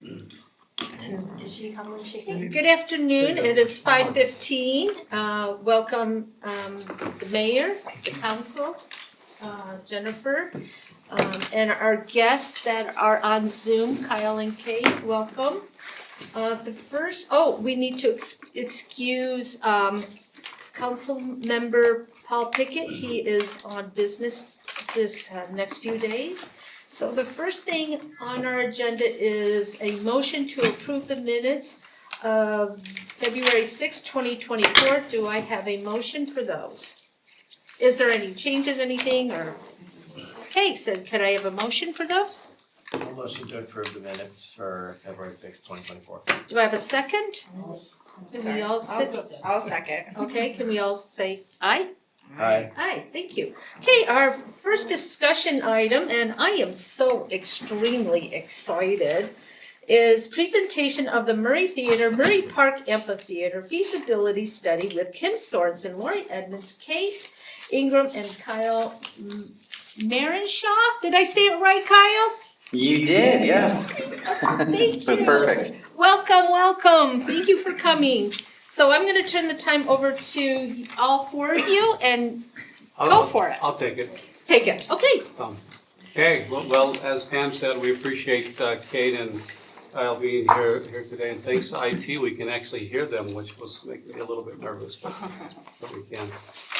Did she come when she came? Good afternoon, it is 5:15. Welcome the mayor, the council, Jennifer, and our guests that are on Zoom, Kyle and Kate, welcome. We need to excuse council member Paul Pickett. He is on business this next few days. So the first thing on our agenda is a motion to approve the minutes of February 6, 2024. Do I have a motion for those? Is there any changes, anything, or? Okay, so could I have a motion for those? I'll motion to approve the minutes for February 6, 2024. Do I have a second? Can we all sit? I'll second. Okay, can we all say aye? Aye. Aye, thank you. Okay, our first discussion item, and I am so extremely excited, is presentation of the Murray Theater, Murray Park Amphitheater feasibility study with Kim Sorensen, Lori Edmonds, Kate Ingram, and Kyle Marenshaw. Did I say it right, Kyle? You did, yes. Thank That's you. perfect. Welcome. Thank you for coming. So I'm going to turn the time over to all four of you and go for it. I'll take it. Take it. Okay. So, okay, well, as Pam said, we appreciate Kate and Kyle being here today. And thanks to IT, we can actually hear them, which was making me a little bit nervous, but we can.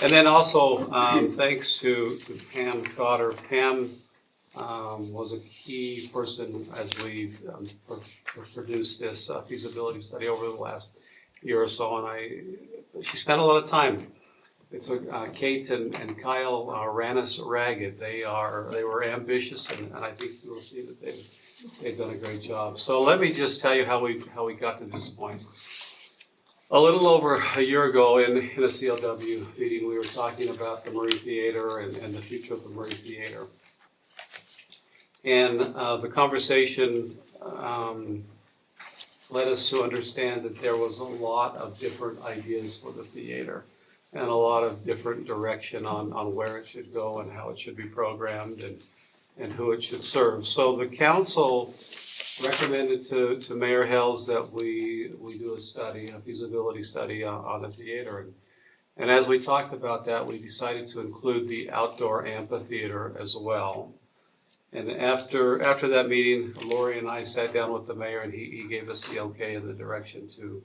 And then also, thanks to Pam Cotter. Pam was a key person as we produced this feasibility study over the last year or so, and she spent a lot of time. It took Kate and Kyle ran us ragged. They were ambitious, and I think you'll see that they've done a great job. So let me just tell you how we got to this point. A little over a year ago in a CLW meeting, we were talking about the Murray Theater and the future of the Murray Theater. And the conversation led us to understand that there was a lot of different ideas for the theater and a lot of different direction on where it should go and how it should be programmed and who it should serve. So the council recommended to Mayor Hells that we do a feasibility study on the theater. And as we talked about that, we decided to include the outdoor amphitheater as well. And after that meeting, Lori and I sat down with the mayor, and he gave us the okay and the direction to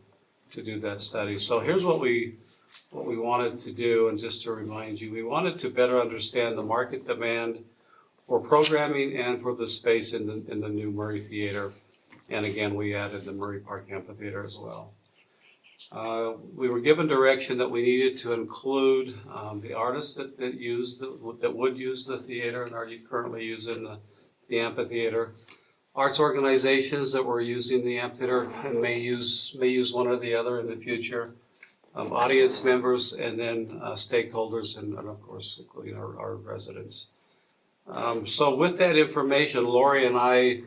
do that study. So here's what we wanted to do, and just to remind you, we wanted to better understand the market demand for programming and for the space in the new Murray Theater. And again, we added the Murray Park Amphitheater as well. We were given direction that we needed to include the artists that would use the theater and are currently using the amphitheater, arts organizations that were using the amphitheater and may use one or the other in the future, audience members, and then stakeholders, and of course including our residents. So with that information, Lori and I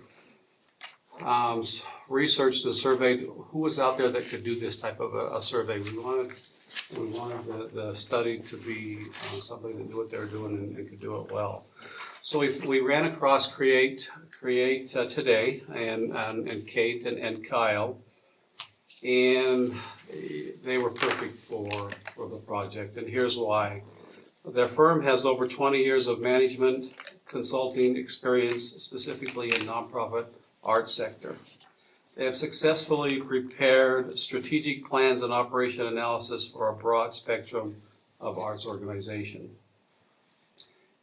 researched and surveyed who was out there that could do this type of a survey. We wanted the study to be somebody that knew what they were doing and could do it well. So we ran across Create Today and Kate and Kyle, and they were perfect for the project. And here's why. Their firm has over 20 years of management consulting experience, specifically in nonprofit arts sector. They have successfully prepared strategic plans and operation analysis for a broad spectrum of arts organization.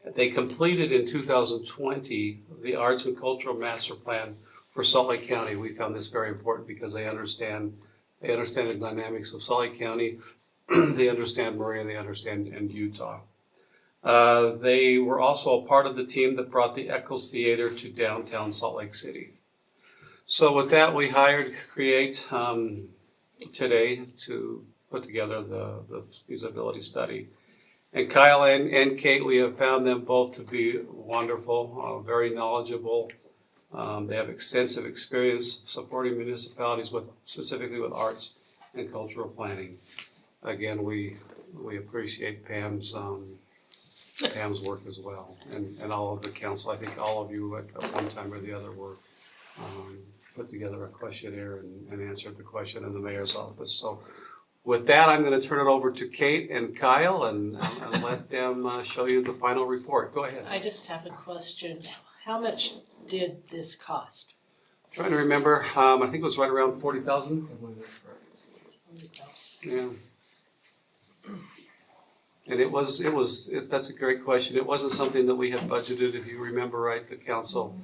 They completed in 2020 the Arts and Cultural Master Plan for Salt Lake County. We found this very important because they understand the dynamics of Salt Lake County, they understand Murray, and they understand Utah. They were also a part of the team that brought the Eccles Theater to downtown Salt Lake City. So with that, we hired Create today to put together the feasibility study. And Kyle and Kate, we have found them both to be wonderful, very knowledgeable. They have extensive experience supporting municipalities specifically with arts and cultural planning. Again, we appreciate Pam's work as well, and all of the council. I think all of you at one time or the other were put together a questionnaire and answered the question in the mayor's office. So with that, I'm going to turn it over to Kate and Kyle and let them show you the final report. Go ahead. I just have a question. How much did this cost? Trying to remember, I think it was right around 40,000. Yeah. And that's a great question. It wasn't something that we had budgeted. If you remember right, the council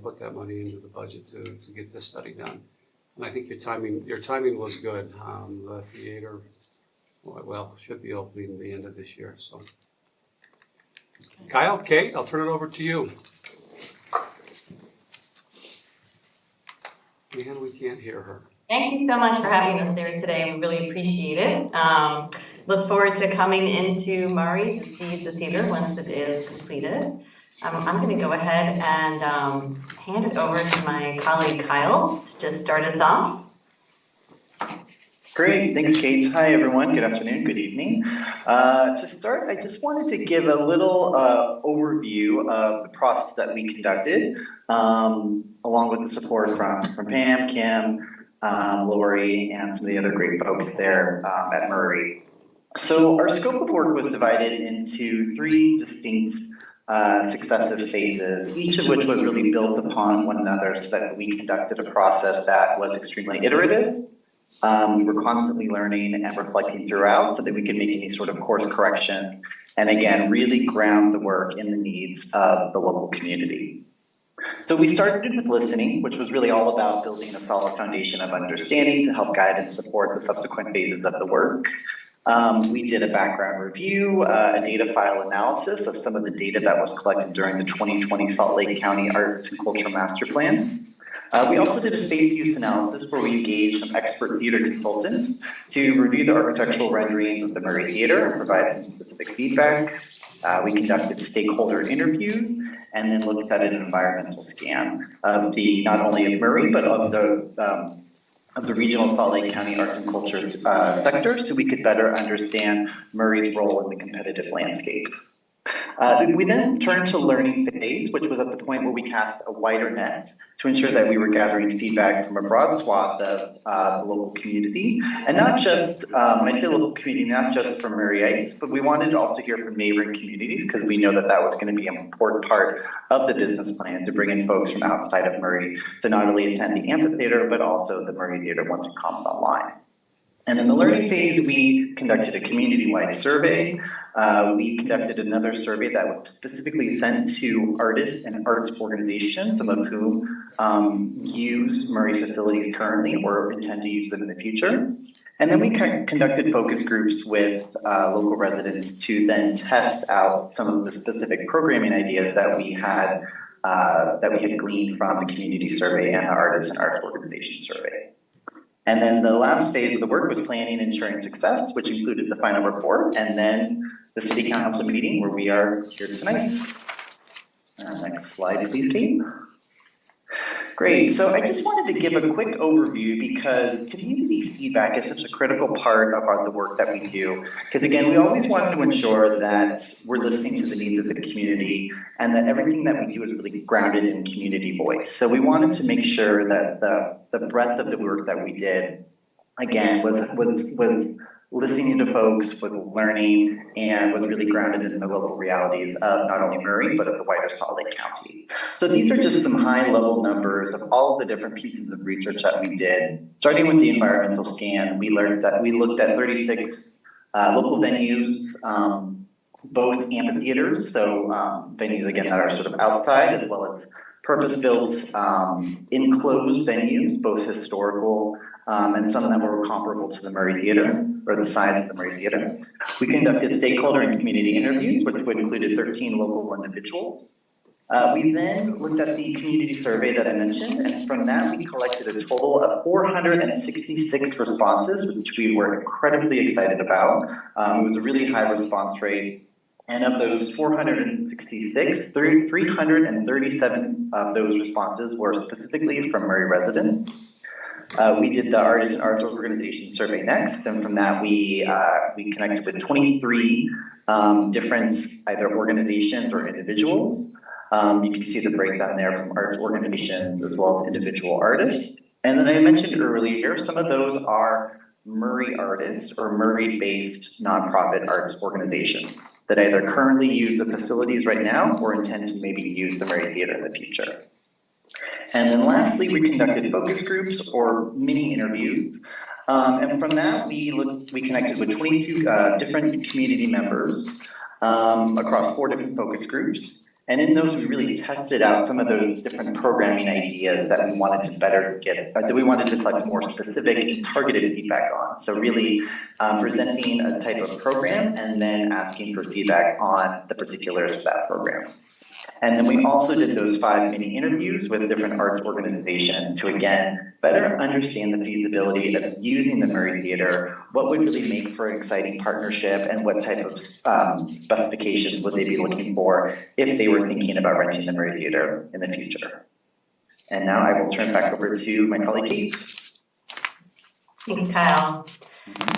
put that money into the budget to get this study done. And I think your timing was good. The theater, should be opening at the end of this year, so. Kyle, Kate, I'll turn it over to you. Man, we can't hear her. Thank you so much for having us there today. We really appreciate it. Look forward to coming into Murray to see the theater once it is completed. I'm going to go ahead and hand it over to my colleague Kyle to just start us off. Great, thanks Kate. Hi everyone, good afternoon, good evening. To start, I just wanted to give a little overview of the process that we conducted, along with the support from Pam, Kim, Lori, and some of the other great folks there at Murray. So our scope of work was divided into 3 distinct successive phases, each of which was really built upon one another so that we conducted a process that was extremely iterative. We were constantly learning and reflecting throughout so that we could make any sort of course corrections and again, really ground the work in the needs of the local community. So we started with listening, which was really all about building a solid foundation of understanding to help guide and support the subsequent phases of the work. We did a background review, a data file analysis of some of the data that was collected during the 2020 Salt Lake County Arts and Culture Master Plan. We also did a space use analysis where we engaged some expert theater consultants to review the architectural renderings of the Murray Theater and provide some specific feedback. We conducted stakeholder interviews and then looked at an environmental scan of not only of Murray, but of the regional Salt Lake County arts and culture sector so we could better understand Murray's role in the competitive landscape. We then turned to learning phase, which was at the point where we cast a wider net to ensure that we were gathering feedback from a broad swath of the local community, and not just, when I say local community, not just from Murrayites, but we wanted to also hear from neighboring communities because we know that that was going to be an important part of the business plan to bring in folks from outside of Murray to not only attend the amphitheater, but also the Murray Theater once it comes online. And in the learning phase, we conducted a community-wide survey. We conducted another survey that was specifically sent to artists and arts organizations, some of whom use Murray facilities currently or intend to use them in the future. And then we conducted focus groups with local residents to then test out some of the specific programming ideas that we had gleaned from the community survey and the artists and arts organization survey. And then the last phase of the work was planning and ensuring success, which included the final report, and then the city council meeting where we are here tonight. Next slide, please, Kate. Great, so I just wanted to give a quick overview because community feedback is such a critical part of the work that we do. Because again, we always wanted to ensure that we're listening to the needs of the community and that everything that we do is really grounded in community voice. So we wanted to make sure that the breadth of the work that we did, again, was listening to folks, was learning, and was really grounded in the local realities of not only Murray, but of the wider Salt Lake County. So these are just some high-level numbers of all of the different pieces of research that we did. Starting with the environmental scan, we looked at 36 local venues, both amphitheaters, so venues, again, that are sort of outside, as well as purpose-built, enclosed venues, both historical and some that were comparable to the Murray Theater, or the size of the Murray Theater. We conducted stakeholder and community interviews, which included 13 local individuals. We then looked at the community survey that I mentioned, and from that we collected a total of 466 responses, which we were incredibly excited about. It was a really high response rate. And of those 466, 337 of those responses were specifically from Murray residents. We did the Artists and Arts Organization survey next, and from that we connected with 23 different either organizations or individuals. You can see the breakdown there from arts organizations as well as individual artists. And then I mentioned earlier, some of those are Murray artists or Murray-based nonprofit arts organizations that either currently use the facilities right now or intend to maybe use the Murray Theater in the future. And then lastly, we conducted focus groups or mini interviews. And from that, we connected with 22 different community members across 4 different focus groups. And in those, we really tested out some of those different programming ideas that we wanted to better get, that we wanted to collect more specific and targeted feedback on. So really presenting a type of program and then asking for feedback on the particulars of that program. And then we also did those 5 mini interviews with different arts organizations to, again, better understand the feasibility of using the Murray Theater, what would really make for an exciting partnership, and what type of specifications would they be looking for if they were thinking about renting the Murray Theater in the future. And now I will turn back over to my colleague Kate. Thanks, Kyle.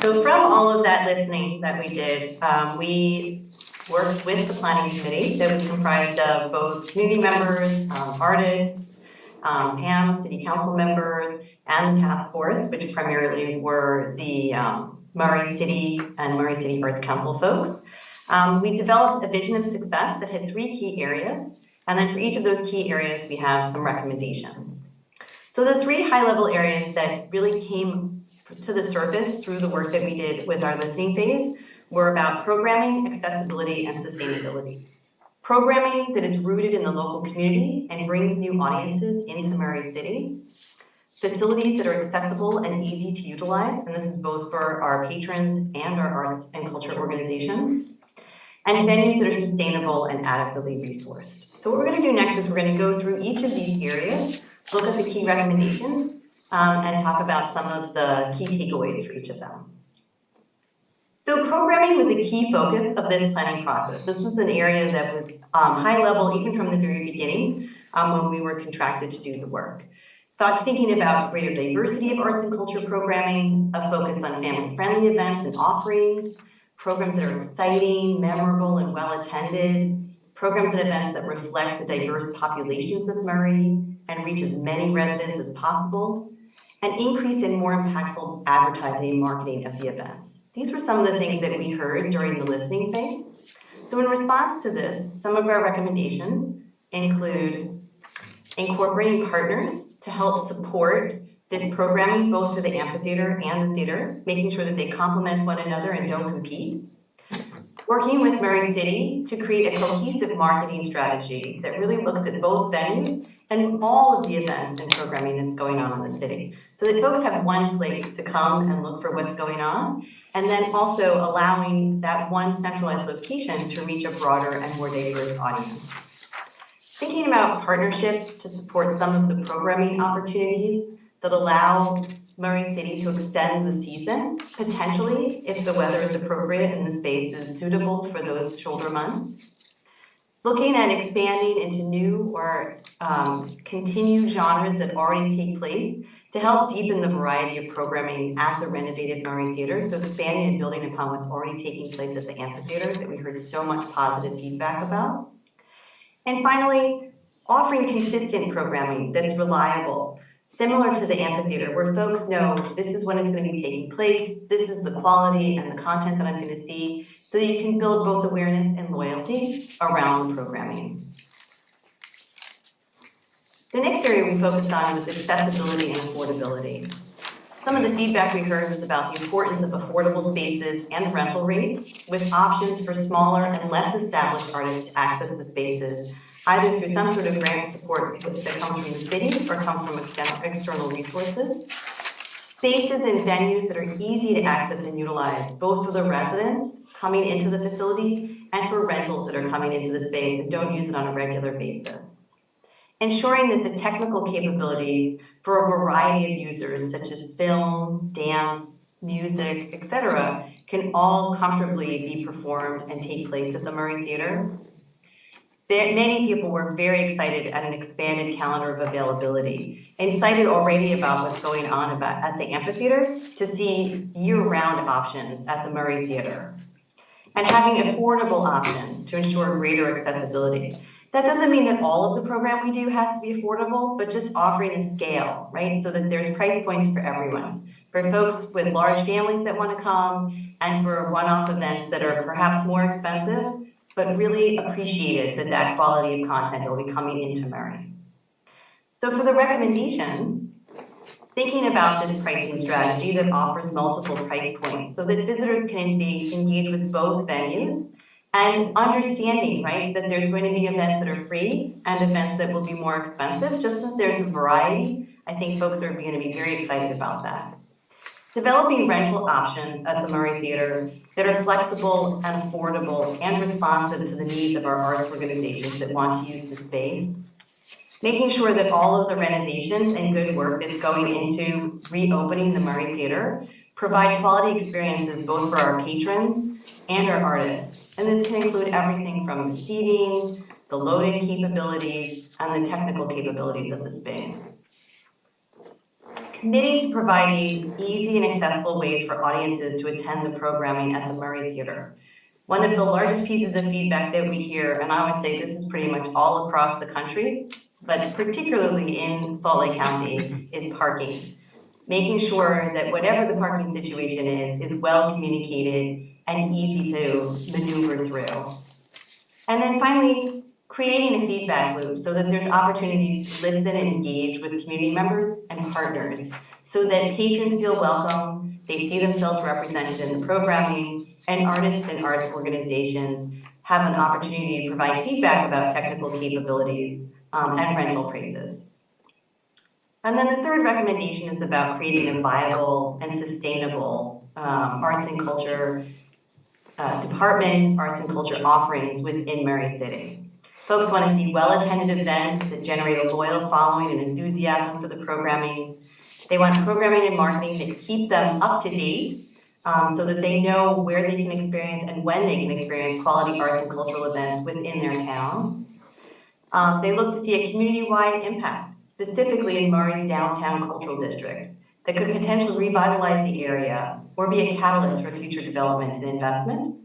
So from all of that listening that we did, we worked with the planning committee that was comprised of both community members, artists, Pam, city council members, and the task force, which primarily were the Murray City and Murray City Arts Council folks. We developed a vision of success that had 3 key areas, and then for each of those key areas, we have some recommendations. So the 3 high-level areas that really came to the surface through the work that we did with our listening phase were about programming, accessibility, and sustainability. Programming that is rooted in the local community and brings new audiences into Murray City. Facilities that are accessible and easy to utilize, and this is both for our patrons and our arts and culture organizations. And venues that are sustainable and adequately resourced. So what we're going to do next is we're going to go through each of these areas, look at the key recommendations, and talk about some of the key takeaways for each of them. So programming was a key focus of this planning process. This was an area that was high level even from the very beginning when we were contracted to do the work. Thinking about greater diversity of arts and culture programming, a focus on family-friendly events and offerings, programs that are exciting, memorable, and well-attended, programs and events that reflect the diverse populations of Murray and reach as many residents as possible, and increase in more impactful advertising and marketing of the events. These were some of the things that we heard during the listening phase. So in response to this, some of our recommendations include incorporating partners to help support this programming both for the amphitheater and the theater, making sure that they complement one another and don't compete. Working with Murray City to create a cohesive marketing strategy that really looks at both venues and all of the events and programming that's going on in the city. So that folks have one place to come and look for what's going on, and then also allowing that one centralized location to reach a broader and more diverse audience. Thinking about partnerships to support some of the programming opportunities that allow Murray City to extend the season, potentially, if the weather is appropriate and the space is suitable for those shoulder months. Looking at expanding into new or continued genres that already take place to help deepen the variety of programming at the renovated Murray Theater, so expanding and building upon what's already taking place at the amphitheater that we heard so much positive feedback about. And finally, offering consistent programming that's reliable, similar to the amphitheater, where folks know this is when it's going to be taking place, this is the quality and the content that I'm going to see, so that you can build both awareness and loyalty around programming. The next area we focused on was accessibility and affordability. Some of the feedback we heard was about the importance of affordable spaces and rental rates, with options for smaller and less established artists to access the spaces, either through some sort of grant support that comes from the city or comes from external resources. Spaces and venues that are easy to access and utilize, both for the residents coming into the facility and for rentals that are coming into the space and don't use it on a regular basis. Ensuring that the technical capabilities for a variety of users, such as film, dance, music, etc., can all comfortably be performed and take place at the Murray Theater. Many people were very excited at an expanded calendar of availability and excited already about what's going on at the amphitheater to see year-round options at the Murray Theater. And having affordable options to ensure greater accessibility. That doesn't mean that all of the program we do has to be affordable, but just offering a scale, right? So that there's price points for everyone. For folks with large families that want to come, and for one-off events that are perhaps more expensive, but really appreciated that quality of content will be coming into Murray. So for the recommendations, thinking about this pricing strategy that offers multiple price points so that visitors can engage with both venues, and understanding, right, that there's going to be events that are free and events that will be more expensive, just as there's a variety. I think folks are going to be very excited about that. Developing rental options at the Murray Theater that are flexible and affordable and responsive to the needs of our arts organizations that want to use the space. Making sure that all of the renovations and good work that's going into reopening the Murray Theater provide quality experiences both for our patrons and our artists. And this can include everything from the seating, the loading capabilities, and the technical capabilities of the space. Committing to providing easy and accessible ways for audiences to attend the programming at the Murray Theater. One of the largest pieces of feedback that we hear, and I would say this is pretty much all across the country, but particularly in Salt Lake County, is parking. Making sure that whatever the parking situation is well communicated and easy to maneuver through. And then finally, creating a feedback loop so that there's opportunities to listen and engage with community members and partners so that patrons feel welcome, they see themselves represented in the programming, and artists and arts organizations have an opportunity to provide feedback about technical capabilities and rental prices. And then the third recommendation is about creating a viable and sustainable arts and culture department, arts and culture offerings within Murray City. Folks want to see well-attended events that generate a loyal following and enthusiasm for the programming. They want programming and marketing that keep them up to date so that they know where they can experience and when they can experience quality arts and cultural events within their town. They look to see a community-wide impact, specifically in Murray's downtown cultural district, that could potentially revitalize the area or be a catalyst for future development and investment.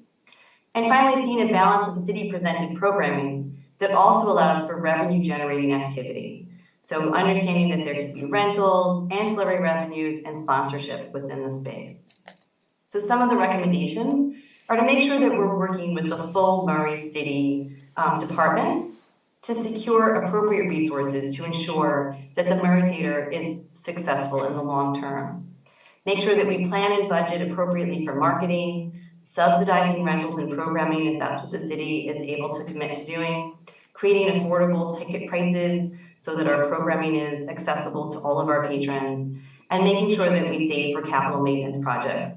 And finally, seeing a balance of city-presented programming that also allows for revenue-generating activity. So understanding that there could be rentals, ancillary revenues, and sponsorships within the space. So some of the recommendations are to make sure that we're working with the full Murray City departments to secure appropriate resources to ensure that the Murray Theater is successful in the long term. Make sure that we plan and budget appropriately for marketing, subsidizing rentals and programming if that's what the city is able to commit to doing, creating affordable ticket prices so that our programming is accessible to all of our patrons, and making sure that we save for capital maintenance projects.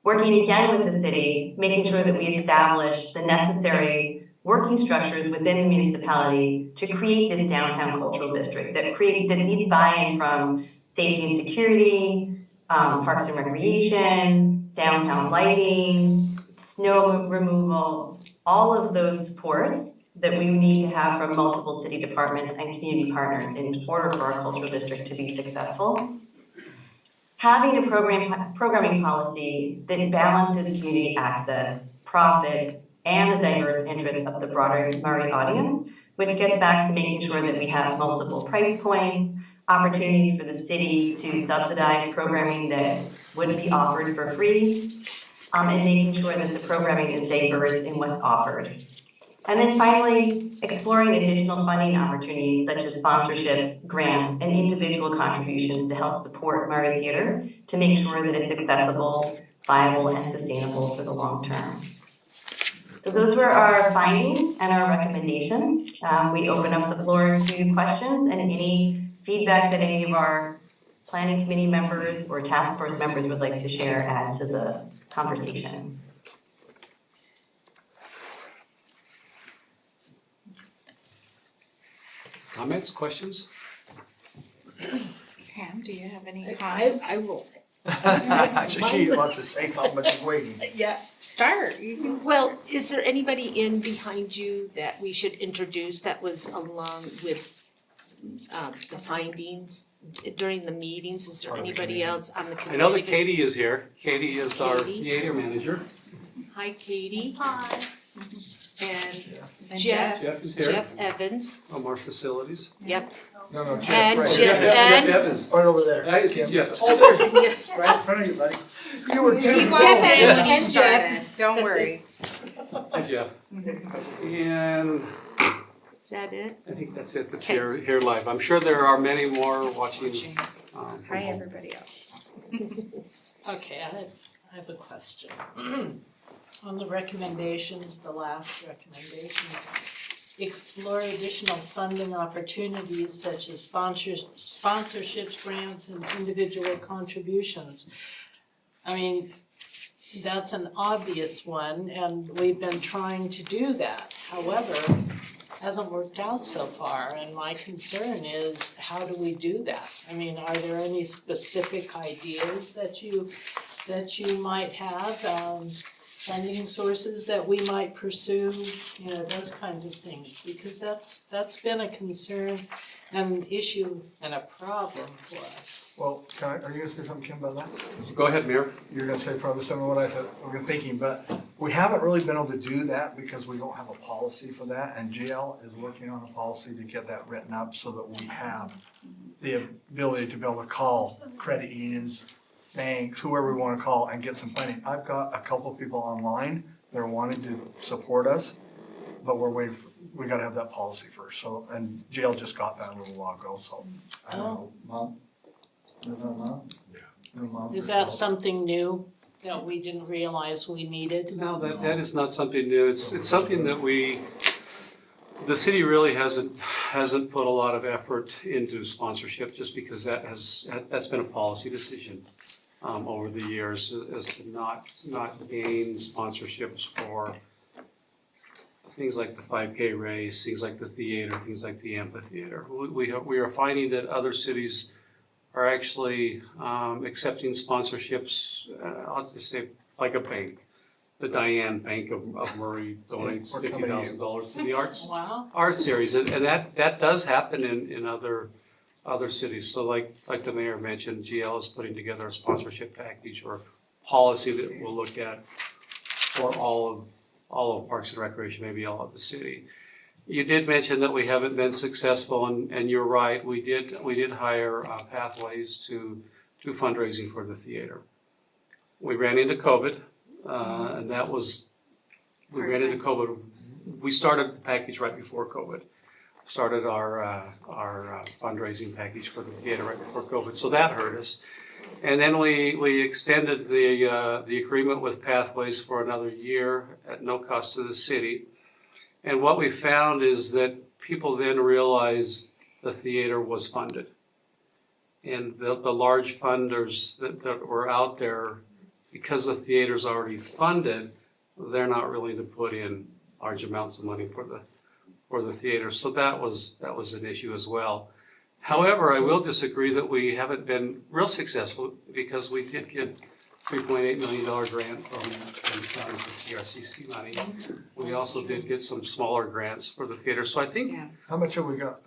Working again with the city, making sure that we establish the necessary working structures within the municipality to create this downtown cultural district that needs buy-in from safety and security, parks and recreation, downtown lighting, snow removal, all of those supports that we need to have from multiple city departments and community partners in order for our cultural district to be successful. Having a programming policy that balances community access, profit, and the diverse interests of the broader Murray audience, which gets back to making sure that we have multiple price points, opportunities for the city to subsidize programming that would be offered for free, and making sure that the programming is diverse in what's offered. And then finally, exploring additional funding opportunities such as sponsorships, grants, and individual contributions to help support Murray Theater to make sure that it's accessible, viable, and sustainable for the long term. So those were our findings and our recommendations. We open up the floor to questions and any feedback that any of our planning committee members or task force members would like to share, add to the conversation. Comments, questions? Pam, do you have any comments? I will. She wants to say something, but she's waiting. Yeah. Start. You can Well, is there anybody in behind you that we should introduce that was along with the findings during the meetings? Is there Part of the anybody committee. else on the I committee? know that Katie is here. Katie is our Katie. theater manager. Hi, Katie. Hi. And And Jeff, Jeff is here, Jeff Evans, from our facilities. yep, No, no, Jeff, and right. Jeff, and Evans. Right over there. I see Kim. Jeff. Oh, there he is. Right in front of you, buddy. You were He too. walked Jeff in Evans when you and started, don't worry. Hi, Jeff. And is that it? I think that's it, that's here live. I'm sure there are many more watching. From Hi, home. everybody else. Okay, I have a question. On the recommendations, the last recommendations, explore additional funding opportunities such as sponsorships, grants, and individual contributions. I mean, that's an obvious one, and we've been trying to do that. However, hasn't worked out so far, and my concern is, how do we do that? I mean, are there any specific ideas that you might have, funding sources that we might pursue, you know, those kinds of things? Because that's been a concern and an issue and a problem for us. Well, are you gonna say something, Kim, about that? Go ahead, Mayor. You're gonna say probably some of what I thought, we're thinking, but we haven't really been able to do that because we don't have a policy for that, and GL is working on a policy to get that written up so that we have the ability to be able to call credit unions, banks, whoever we wanna call, and get some funding. I've got a couple of people online that are wanting to support us, but we're waiting, we gotta have that policy first, so, and GL just got that a little while ago, so, I don't know, Mom? Is that something new that we didn't realize we needed? No, that is not something new. It's something that the city really hasn't put a lot of effort into sponsorship, just because that's been a policy decision over the years, as to not gain sponsorships for things like the 5K race, things like the theater, things like the amphitheater. We are finding that other cities are actually accepting sponsorships, I'll just say like a bank. The Diane Bank of Murray donates We're coming to you. $50,000 to the Wow. art series, and that does happen in other cities. So like the mayor mentioned, GL is putting together a sponsorship package or policy that we'll look at for all of Parks and Recreation, maybe all of the city. You did mention that we haven't been successful, and you're right. We did hire Pathways to do fundraising for the theater. We ran into COVID, and we ran into COVID. We started the package right before COVID. Started our fundraising package for the theater right before COVID, so that hurt us. And then we extended the agreement with Pathways for another year at no cost to the city. And what we found is that people then realized the theater was funded. And the large funders that were out there, because the theater's already funded, they're not willing to put in large amounts of money for the theater. So that was an issue as well. However, I will disagree that we haven't been real successful, because we did get $3.8 million grant from the TRCC money. We also did get some smaller grants for the theater. So I think How much have we got?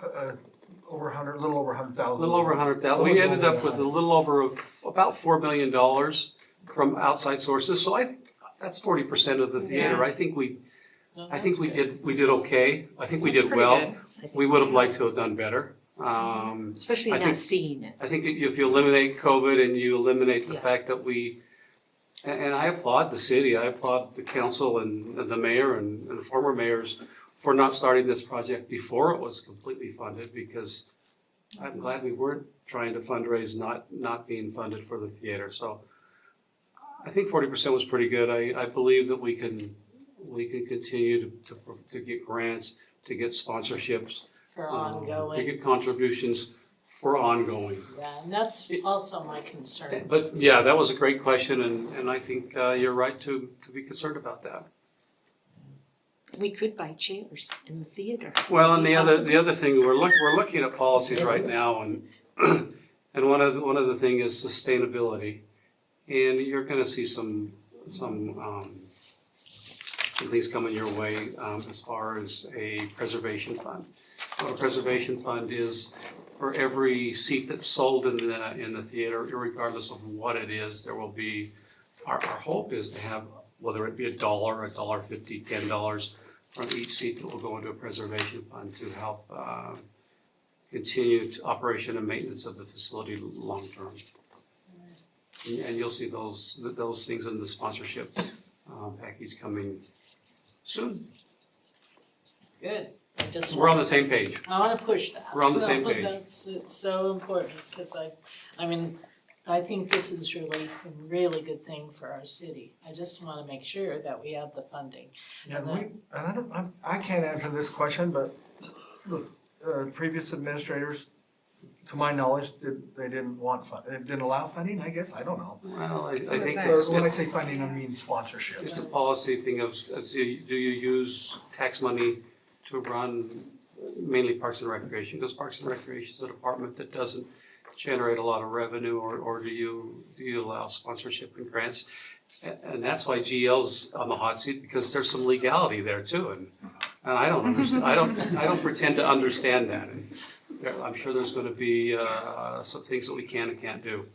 Over 100, a little over 100,000. a little over 100,000. We ended up with a little over about $4 million from outside sources. So I think that's 40% of the theater. Yeah. I think we did. did okay. I think we did Pretty well. good. We would have liked to have done better. Especially I not think- seeing it. I think if you eliminate COVID and you eliminate the Yeah. fact that and I applaud the city, I applaud the council and the mayor and the former mayors for not starting this project before it was completely funded, because I'm glad we weren't trying to fundraise not being funded for the theater. So I think 40% was pretty good. I believe that we can continue to get grants, to get sponsorships, For to ongoing, get contributions for ongoing. yeah, and that's also my concern. But yeah, that was a great question, and I think you're right to be concerned about that. We could buy chairs in the theater. Well, and the Possibly. other thing, we're looking at policies right now, and and one of the thing is sustainability, and you're going to see some things coming your way as far as a preservation fund. What a preservation fund is, for every seat that's sold in the theater, regardless of what it is, there will be, our hope is to have, whether it be $1, $1.50, $10, from each seat that will go into a preservation fund to help continue operation and maintenance of the facility long-term. And you'll see those things in the sponsorship package coming soon. Good. We're on the same page. I wanna push that. We're on the So same page. it's so important, because I mean, I think this is really a really good thing for our city. I just wanna make sure that we have the funding. Yeah, I can't answer this question, but the previous administrators, to my knowledge, they didn't allow funding, I guess, I don't know. Well, I think that? it's, When I say funding, I mean sponsorship. it's a policy thing of, do you use tax money to run mainly Parks and Recreation? Because Parks and Recreation is a department that doesn't generate a lot of revenue, or do you allow sponsorship and grants? And that's why GL's on the hot seat, because there's some legality there too, and I don't understand, I don't pretend to understand that, and I'm sure there's gonna be some things that we can and can't do.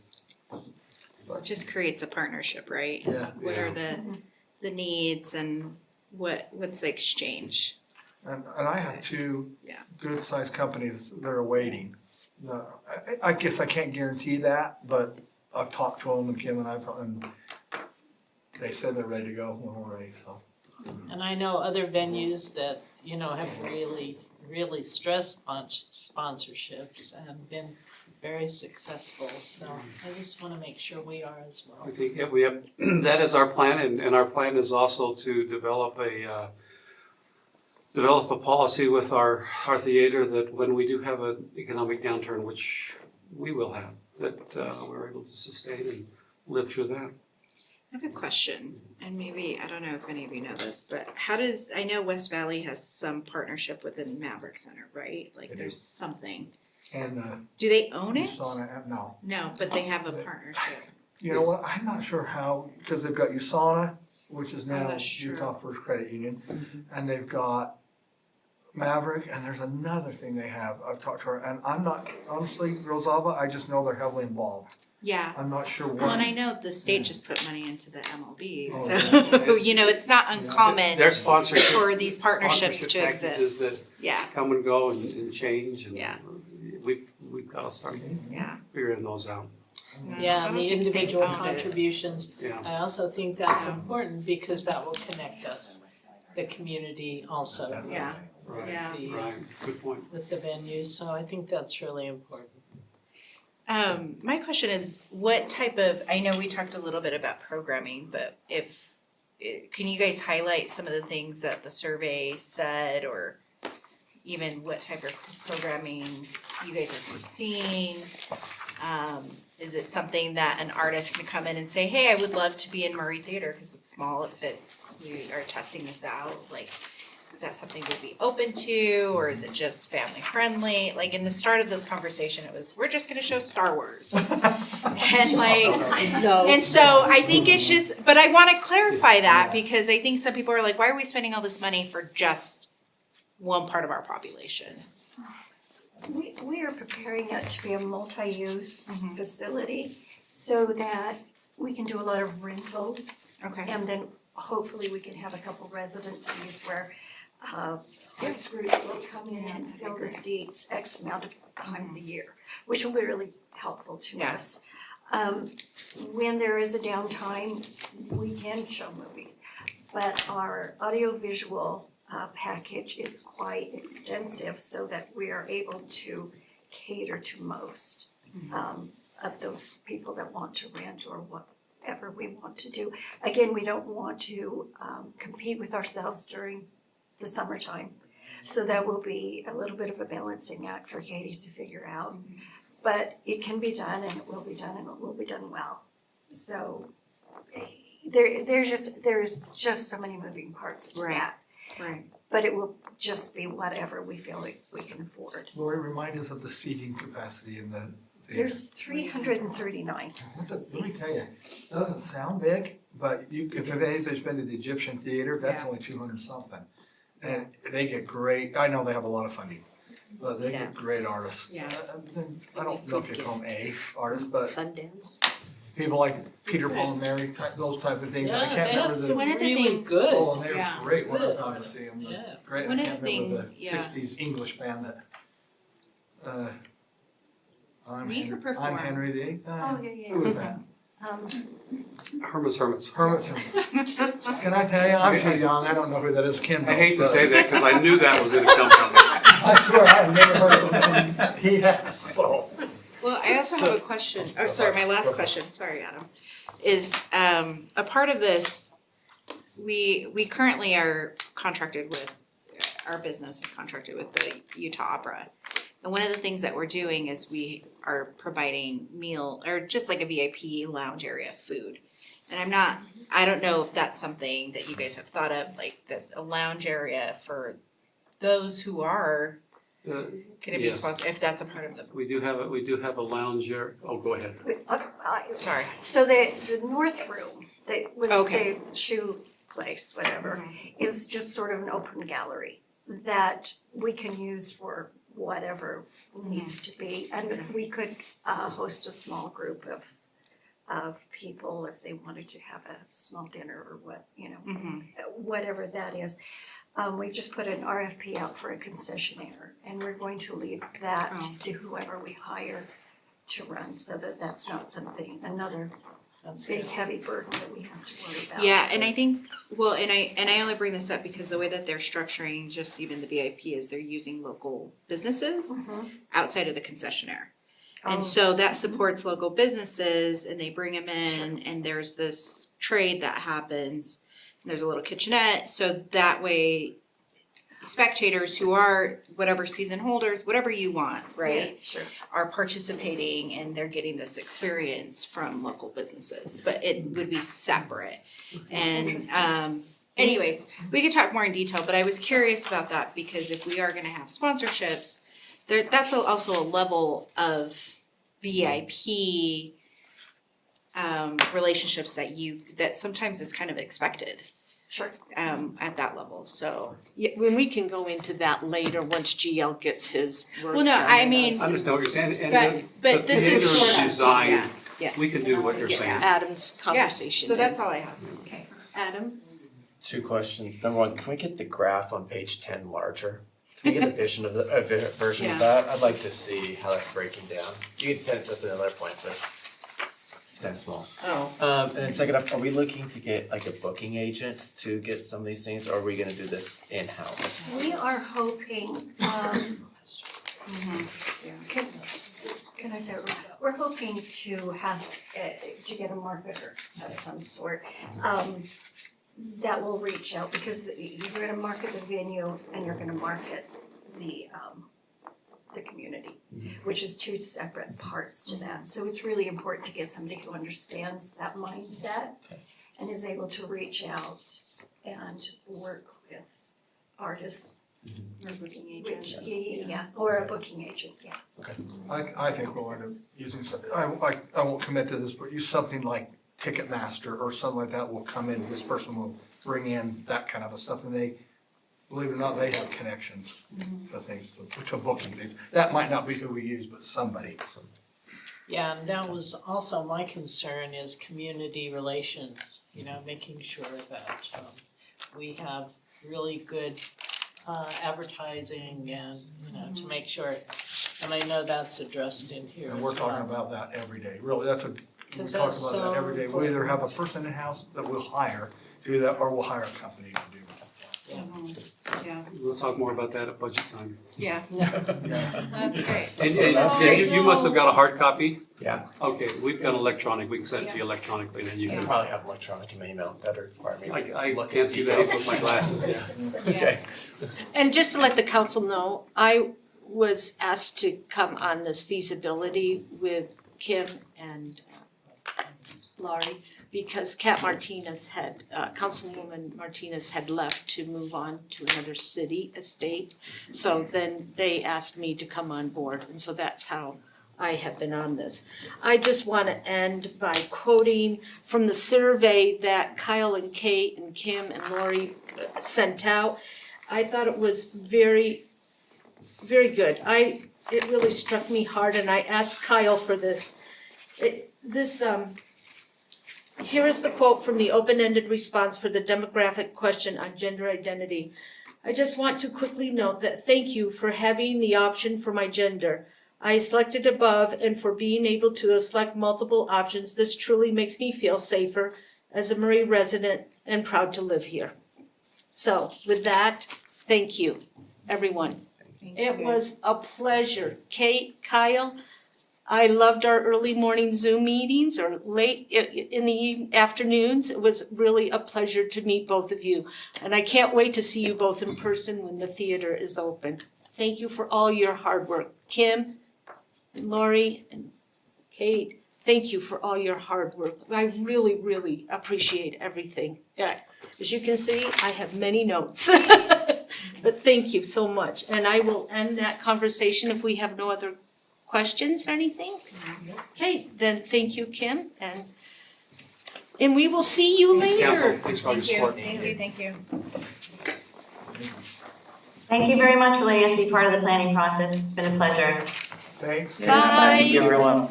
It just creates a partnership, right? Yeah. What are the needs and what's the exchange? And I have two Yeah. good-sized companies that are waiting. I guess I can't guarantee that, but I've talked to them, and Kim and they said they're ready to go when we're ready, so. And I know other venues that, have really stressed sponsorships and been very successful, so I just wanna make sure we are as well. I think we have, that is our plan, and our plan is also to develop a policy with our theater that when we do have an economic downturn, which we will have, that we're able to sustain and live through that. I have a question, and maybe, I don't know if any of you know this, but I know West Valley has some partnership with the Maverick Center, right? Like They do. there's something. And Do they own it? USANA, no. No, but they have a partnership. You know what, I'm not sure how, because they've got USANA, which is now that's true. Utah First Credit Union, and they've got Maverick, and there's another thing they have, I've talked to her, and I'm not, honestly, Rosalba, I just know they're heavily involved. Yeah. I'm not sure Well, and I what, know the state just put money into the MLB, Oh, so, yeah. it's not uncommon Their sponsorship. for these partnerships to sponsorship packages exist. Yeah, that come and go and change, and Yeah. we've gotta start yeah. figuring those out. Yeah, and the individual owned it. contributions, Yeah. I also think that's important because that will connect us, the community also. Yeah. Right, Yeah. right, good point. With the venues, so I think that's really important. My question is, what type of, I know we talked a little bit about programming, but can you guys highlight some of the things that the survey said, or even what type of programming you guys are foreseeing? Is it something that an artist can come in and say, hey, I would love to be in Murray Theater because it's small, it fits, we are testing this out, like, is that something we'd be open to, or is it just family friendly? Like, in the start of this conversation, it was, we're just gonna show Star Wars. And like, No. and so I think it's just, but I wanna clarify that because I think some people are like, why are we spending all this money for just one part of our population? We are preparing it to be a multi-use Mhm. facility so that we can do a lot of rentals. Okay. And then hopefully we can have a couple residencies where this group will come in and fill the seats X amount of times a year, which will be really helpful to Yeah. us. When there is a downtime, we can show movies, but our audiovisual package is quite extensive so that we are able to cater to most of those people that want to rent or whatever we want to do. Again, we don't want to compete with ourselves during the summertime. So that will be a little bit of a balancing act for Katie to figure out. But it can be done and it will be done and it will be done well. So there's just so many moving parts to Right. that. Right. But it will just be whatever we feel like we can afford. Lori, remind us of the seating capacity in the theater. There's 339. Let me tell you, it doesn't sound big, but if anybody's been to the Egyptian Theater, that's Yeah. only 200 something. And they get great, I know they have a lot of funding, but they Yeah. get great artists. Yeah. I don't know if you call them A artists, but Sundance. people like Peter, Paul, and Mary, those type of things. I Yeah, can't they remember have the. some One of the really things- good. Oh, and they Yeah. were great when I Good got to artists, see them. yeah. Great, One I of can't the remember thing- the yeah. sixties English band that, I'm You could Henry, I'm perform. Henry the Eighth. Oh, yeah. Who was that? Herman's Hermits. Hermit. Can I tell you, I'm too young, I don't know who that is, Ken I knows, hate to but- say that, cause I knew that was gonna come from me. I swear, I've never heard of him. He has, so. Well, I also have a question, oh, sorry, my last question, sorry, Adam, is, a part of this, we currently are contracted with, our business is contracted with the Utah Opera. And one of the things that we're doing is we are providing meal, or just like a VIP lounge area food. And I don't know if that's something that you guys have thought of, like that a lounge area for those who are gonna be Yes. sponsored, if that's a part of the, We do have a lounge area, oh, go ahead. sorry. So the north room, that was Okay. the shoe place, whatever, is just sort of an open gallery that we can use for whatever needs to be. And we could host a small group of people if they wanted to have a small dinner or what, whatever that is. We've just put an RFP out for a concessionaire, and we're going to leave that Oh. to whoever we hire to run, so that that's not something, another That's big good. heavy burden that we have to worry about. Yeah, and I think, well, and I only bring this up because the way that they're structuring just even the VIP is they're using local businesses Mhm. outside of the concessionaire. Oh. And so that supports local businesses and they bring them in and there's this trade that happens. And there's a little kitchenette, so that way spectators who are whatever season holders, whatever you want, right? Yeah, sure. Are participating and they're getting this experience from local businesses, but it would be separate. And Interesting. anyways, we could talk more in detail, but I was curious about that because if we are gonna have sponsorships, that's also a level of VIP relationships that sometimes is kind of expected Sure. at that level, so. Yeah, when we can go into that later, once GL gets his work Well, no, done I with mean- us. I understand what you're saying, But- and but the this is theater sort of- design, yeah, yeah. we can do what you're Yeah. saying. Adam's Yeah, conversation. so that's all I have. Okay, Adam? Two questions. Number one, can we get the graph on page 10 larger? Can we get a vision of version Yeah. of that? I'd like to see how that's breaking down. You can send it to us at another point, but it's kind of small. Oh. And then second off, are we looking to get like a booking agent to get some of these things, or are we gonna do this in-house? We are hoping, can I say, we're hoping to have, to get a marketer of some sort. That will reach out, because you're gonna market the venue and you're gonna market the community, which is two separate parts to that. So it's really important to get somebody who understands that mindset and is able to reach out and work with artists. Or booking Which, agents. yeah, or a booking agent, yeah. I think we'll end up using some, I won't commit to this, but use something like Ticketmaster or something like that will come in, this person will bring in that kind of a stuff, and they, believe it or not, they have connections to things, to booking things. That might not be who we use, but somebody. Yeah, and that was also my concern is community relations, making sure that we have really good advertising and, to make sure, and I know that's addressed in here And as we're well. talking about that every day, really, we 'Cause talk that's about that every day. so We either have a person in-house that we'll hire to do that, or we'll hire a company to do Yeah, We'll talk more about that at budget time. yeah, that. that's great. And That's great. you must have got a hard copy? Yeah, Okay, we've got electronic, we can send it to you electronically and then you you can. probably have electronic in my email, that would require me to I look can't at see that details. with my glasses, yeah. Okay. And just to let the council know, I was asked to come on this feasibility with Kim and Laurie, because Kat Martinez Councilwoman Martinez had left to move on to another city estate. So then they asked me to come on board, and so that's how I have been on this. I just want to end by quoting from the survey that Kyle and Kate and Kim and Lori sent out. I thought it was very, very good. It really struck me hard, and I asked Kyle for this. here is the quote from the open-ended response for the demographic question on gender identity. I just want to quickly note that thank you for having the option for my gender. I selected above and for being able to select multiple options. This truly makes me feel safer as a Murray resident and proud to live here. So with that, thank you, everyone. It was a pleasure. Kate, Kyle, I loved our early morning Zoom meetings or late in the afternoons. It was really a pleasure to meet both of you. And I can't wait to see you both in person when the theater is open. Thank you for all your hard work. Kim, and Lori, and Kate, thank you for all your hard work. I really, really appreciate everything. Yeah, as you can see, I have many notes. But thank you so much. And I will end that conversation if we have no other questions or anything. Okay, then thank you, Kim, and we will see you Thanks, later. council. Thanks for all your Thank you, support. thank you. Thank you very much for letting us be part of the planning process. It's been a pleasure. Thanks. Bye. Thank you, everyone.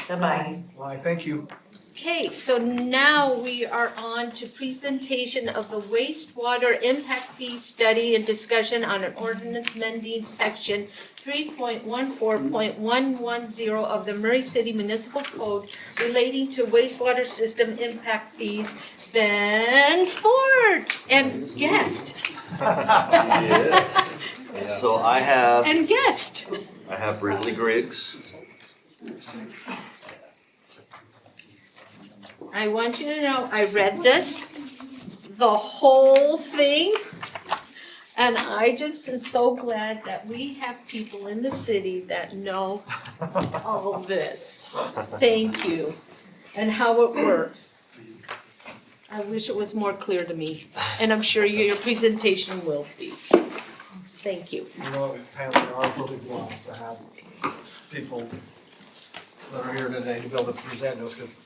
Goodbye. Bye, thank you. Okay, so now we are on to presentation of the wastewater impact fee study and discussion on an ordinance amending section 3.14.110 of the Murray City Municipal Code relating to wastewater system impact fees. Ben Ford and guest. Yes. So I have Ridley Griggs. I want you to know, I read this, the whole thing, and I just am so glad that we have people in the city that know all this. Thank you, and how it works. I wish it was more clear to me, and I'm sure your presentation will be. Thank you. You know, Pam, we are really blessed to have people that are here today to be able to present those, because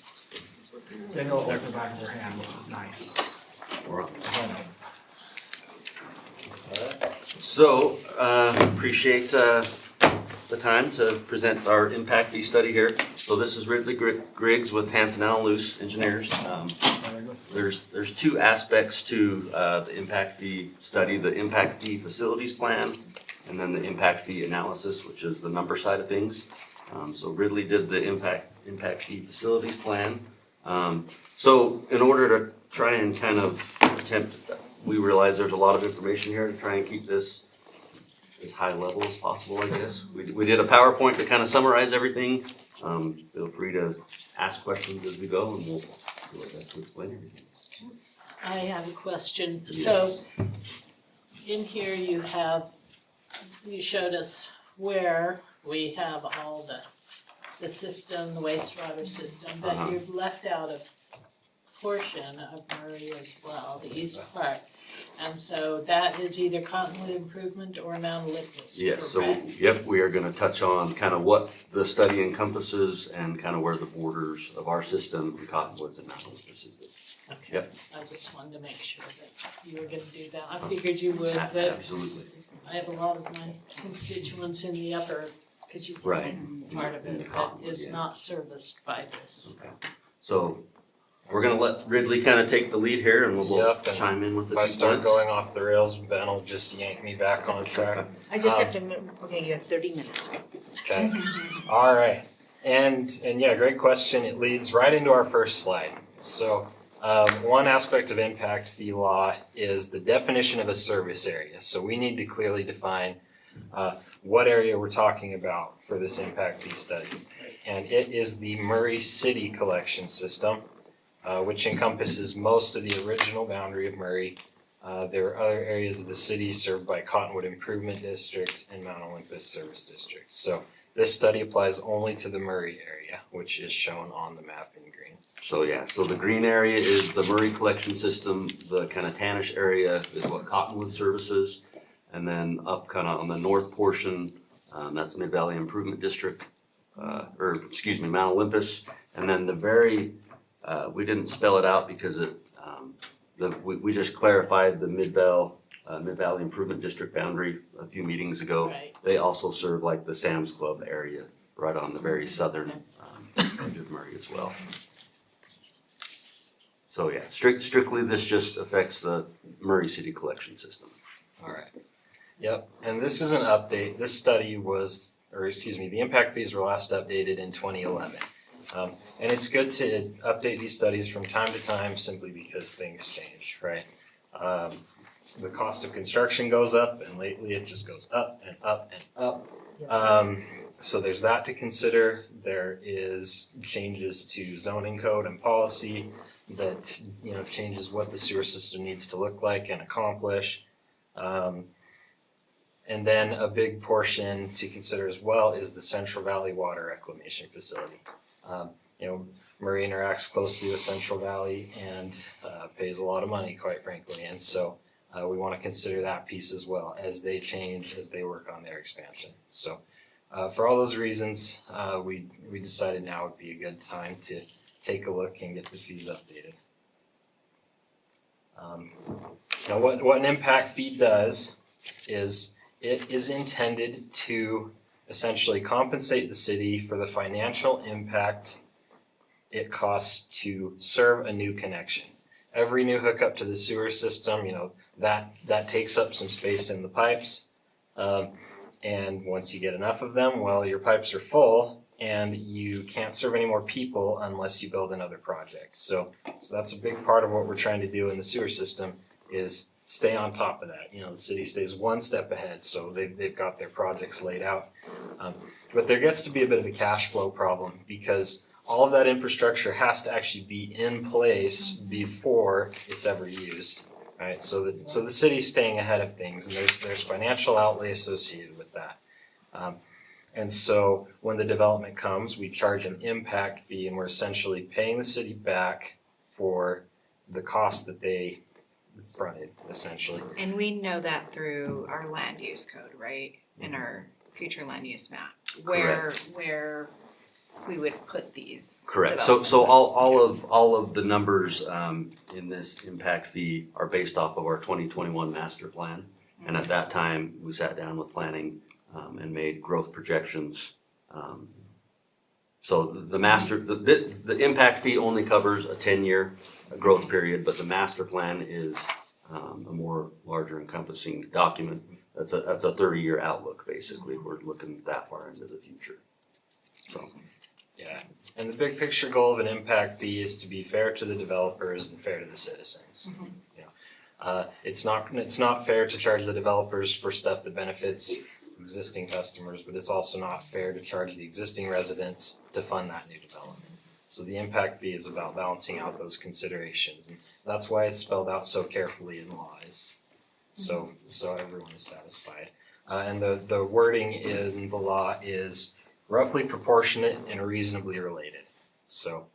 they know it like the back of their hand, which is nice. So, appreciate the time to present our impact fee study here. So this is Ridley Griggs with Hanson Allen Luce Engineers. There's two aspects to the impact fee study, the impact fee facilities plan, and then the impact fee analysis, which is the number side of things. So Ridley did the impact fee facilities plan. So in order to try and kind of attempt, we realize there's a lot of information here to try and keep this as high level as possible, I guess. We did a PowerPoint to kind of summarize everything. Feel free to ask questions as we go and we'll do our best to explain everything. I have a question. So in here you showed us where we have all the system, the wastewater system, but you've left out a portion of Murray as well, the east part. And so that is either Cottonwood Improvement or Mount Olympus, Yes, so, correct? yep, we are gonna touch on kind of what the study encompasses and kind of where the borders of our system, Cottonwoods and Mount Olympus is. Okay, Yep. I just wanted to make sure that you were gonna do that. I figured you would, but Absolutely. I have a lot of my constituents in the upper Cochise Right. part of In the it that Cottonwood, is yeah. not serviced by this. So, we're gonna let Ridley kind of take the lead here and we'll Yep, both and chime in with the If I few start points. going off the rails, Ben will just yank me back on track. I just have to, okay, you have 30 minutes. Okay. All right. And yeah, great question. It leads right into our first slide. So one aspect of impact fee law is the definition of a service area. So we need to clearly define what area we're talking about for this impact fee study. And it is the Murray City Collection System, which encompasses most of the original boundary of Murray. There are other areas of the city served by Cottonwood Improvement District and Mount Olympus Service District. So this study applies only to the Murray area, which is shown on the map in green. So yeah, so the green area is the Murray Collection System, the kind of tannish area is what Cottonwood services. And then up kind of on the north portion, that's Mid Valley Improvement District, Mount Olympus. And then the very, we didn't spell it out because we just clarified the Mid Valley Improvement District boundary a few meetings ago. Right. They also serve like the Sam's Club area, right on the very southern edge of Murray as well. So yeah, strictly this just affects the Murray City collection system. Alright. Yep, and this is an update. This study was, or excuse me, the impact fees were last updated in 2011. And it's good to update these studies from time to time simply because things change, right? The cost of construction goes up, and lately it just goes up and up and up. So there's that to consider. There is changes to zoning code and policy that, you know, changes what the sewer system needs to look like and accomplish. And then a big portion to consider as well is the Central Valley Water Reclamation Facility. You know, Murray interacts closely with Central Valley and pays a lot of money, quite frankly, and so we want to consider that piece as well as they change, as they work on their expansion. So for all those reasons, we decided now would be a good time to take a look and get the fees updated. Now what an impact fee does is it is intended to essentially compensate the city for the financial impact it costs to serve a new connection. Every new hookup to the sewer system, you know, that takes up some space in the pipes. And once you get enough of them, well, your pipes are full and you can't serve any more people unless you build another project. So that's a big part of what we're trying to do in the sewer system is stay on top of that. You know, the city stays one step ahead, so they've got their projects laid out. But there gets to be a bit of a cash flow problem because all of that infrastructure has to actually be in place before it's ever used, right? So the city's staying ahead of things, and there's financial outlay associated with that. And so when the development comes, we charge an impact fee, and we're essentially paying the city back for the cost that they fronted, essentially. And we know that through our land use code, right? In our future land use map, where we would put these Correct. developments So in. all of the numbers in this impact fee are based off of our 2021 master plan. And at that time, we sat down with planning and made growth projections. So the impact fee only covers a 10-year growth period, but the master plan is a more larger encompassing document. That's a 30-year outlook, basically. We're looking that far into the future. So. Yeah, and the big picture goal of an impact fee is to be fair to the developers and fair to the citizens. You know, it's not fair to charge the developers for stuff that benefits existing customers, but it's also not fair to charge the existing residents to fund that new development. So the impact fee is about balancing out those considerations, and that's why it's spelled out so carefully in law, so everyone is satisfied. And the wording in the law is roughly proportionate and reasonably related. So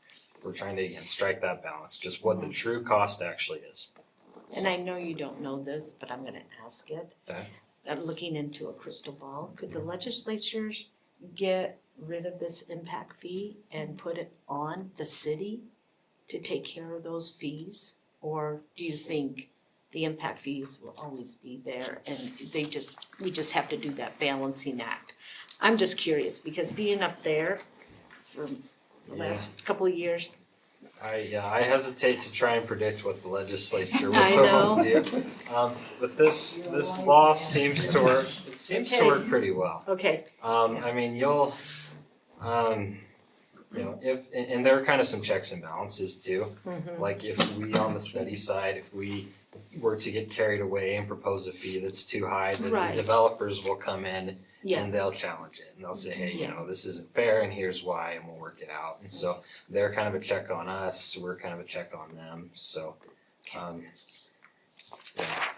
we're trying to, again, strike that balance, just what the true cost actually is. And I know you don't know this, but I'm gonna ask it. Okay. I'm looking into a crystal ball. Could the legislatures get rid of this impact fee and put it on the city to take care of those fees? Or do you think the impact fees will always be there and we just have to do that balancing act? I'm just curious because being up there for the last couple of years. I hesitate to try and predict what the legislature I will know. do. But this law seems to work, it seems to Okay. work pretty well. Okay, I mean, you'll, you know, and there are kind of some checks and balances too. Like if we on the study side, if we were to get carried away and propose a fee that's too high, then the Right. developers will come in yeah, and they'll challenge it and they'll say, hey, you Yeah. know, this isn't fair and here's why, and we'll work it out. And so they're kind of a check on us, we're kind of a check on them, so yeah,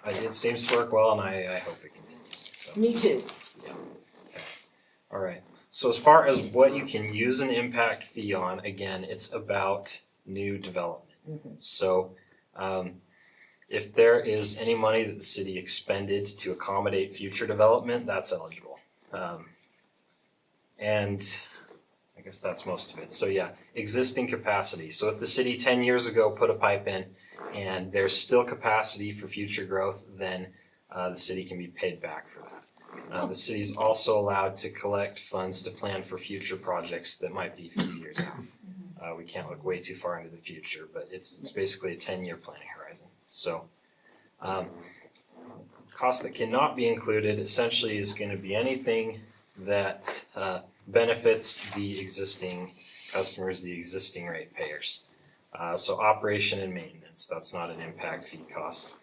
it seems to work well and I hope it continues, so. me too. Alright, so as far as what you can use an impact fee on, again, it's about new development. So if there is any money that the city expended to accommodate future development, that's eligible. And I guess that's most of it. So yeah, existing capacity. So if the city 10 years ago put a pipe in and there's still capacity for future growth, then the city can be paid back for that. The city's also allowed to collect funds to plan for future projects that might be a few years We can't look way too far into the future, but it's basically a 10-year planning horizon. So, cost that cannot be included essentially is going to be anything that benefits the existing customers, the existing ratepayers. So operation and maintenance, that's not an impact fee cost.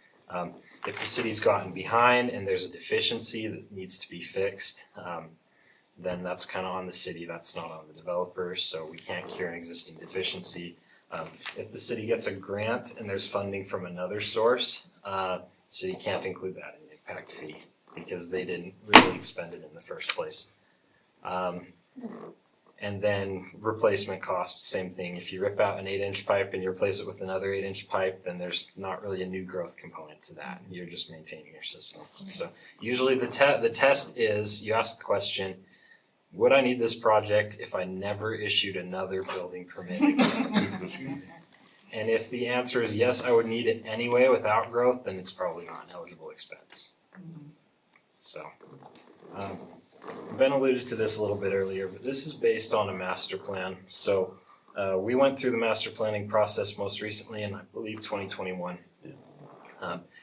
If the city's gotten behind and there's a deficiency that needs to be fixed, then that's kind of on the city, that's not on the developer, so we can't cure an existing deficiency. If the city gets a grant and there's funding from another source, so you can't include that in the impact fee because they didn't really expend it in the first place. And then replacement costs, same thing. If you rip out an 8-inch pipe and you replace it with another 8-inch pipe, then there's not really a new growth component to that. You're just maintaining your system. So usually the test is, you ask the question, would I need this project if I never issued another building permit again? And if the answer is yes, I would need it anyway without growth, then it's probably not an eligible expense. So, Ben alluded to this a little bit earlier, but this is based on a master plan. So we went through the master planning process most recently in, I believe, 2021.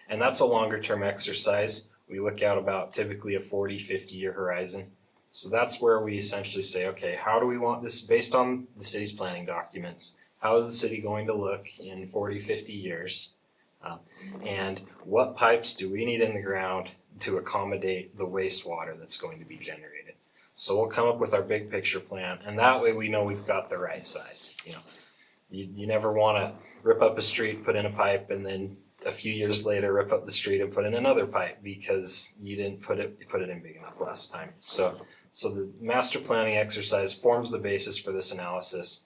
And that's a longer term exercise. We look out about typically a 40, 50-year horizon. So that's where we essentially say, okay, how do we want this, based on the city's planning documents, how is the city going to look in 40, 50 years? And what pipes do we need in the ground to accommodate the wastewater that's going to be generated? So we'll come up with our big picture plan, and that way we know we've got the right size. You know, you never want to rip up a street, put in a pipe, and then a few years later rip up the street and put in another pipe because you didn't put it in big enough last time. So the master planning exercise forms the basis for this analysis,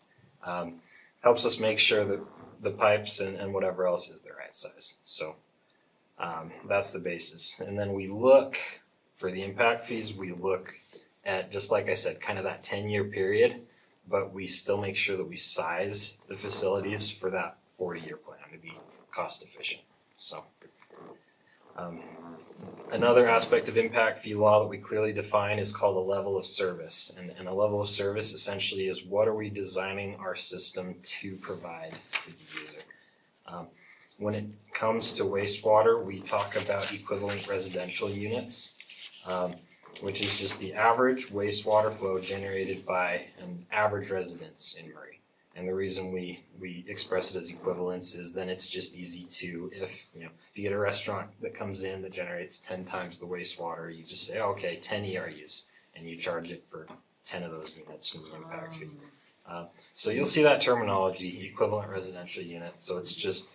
helps us make sure that the pipes and whatever else is the right size. So that's the basis. And then we look for the impact fees, we look at, just like I said, kind of that 10-year period, but we still make sure that we size the facilities for that 40-year plan to be cost efficient. So another aspect of impact fee law that we clearly define is called a level of service. And a level of service essentially is what are we designing our system to provide to the user. When it comes to wastewater, we talk about equivalent residential units, which is just the average wastewater flow generated by an average residence in Murray. And the reason we express it as equivalence is then it's just easy to, if you get a restaurant that comes in that generates 10 times the wastewater, you just say, oh, okay, 10 ERUs, and you charge it for 10 of those units in the impact fee. So you'll see that terminology, equivalent residential unit. So it's just,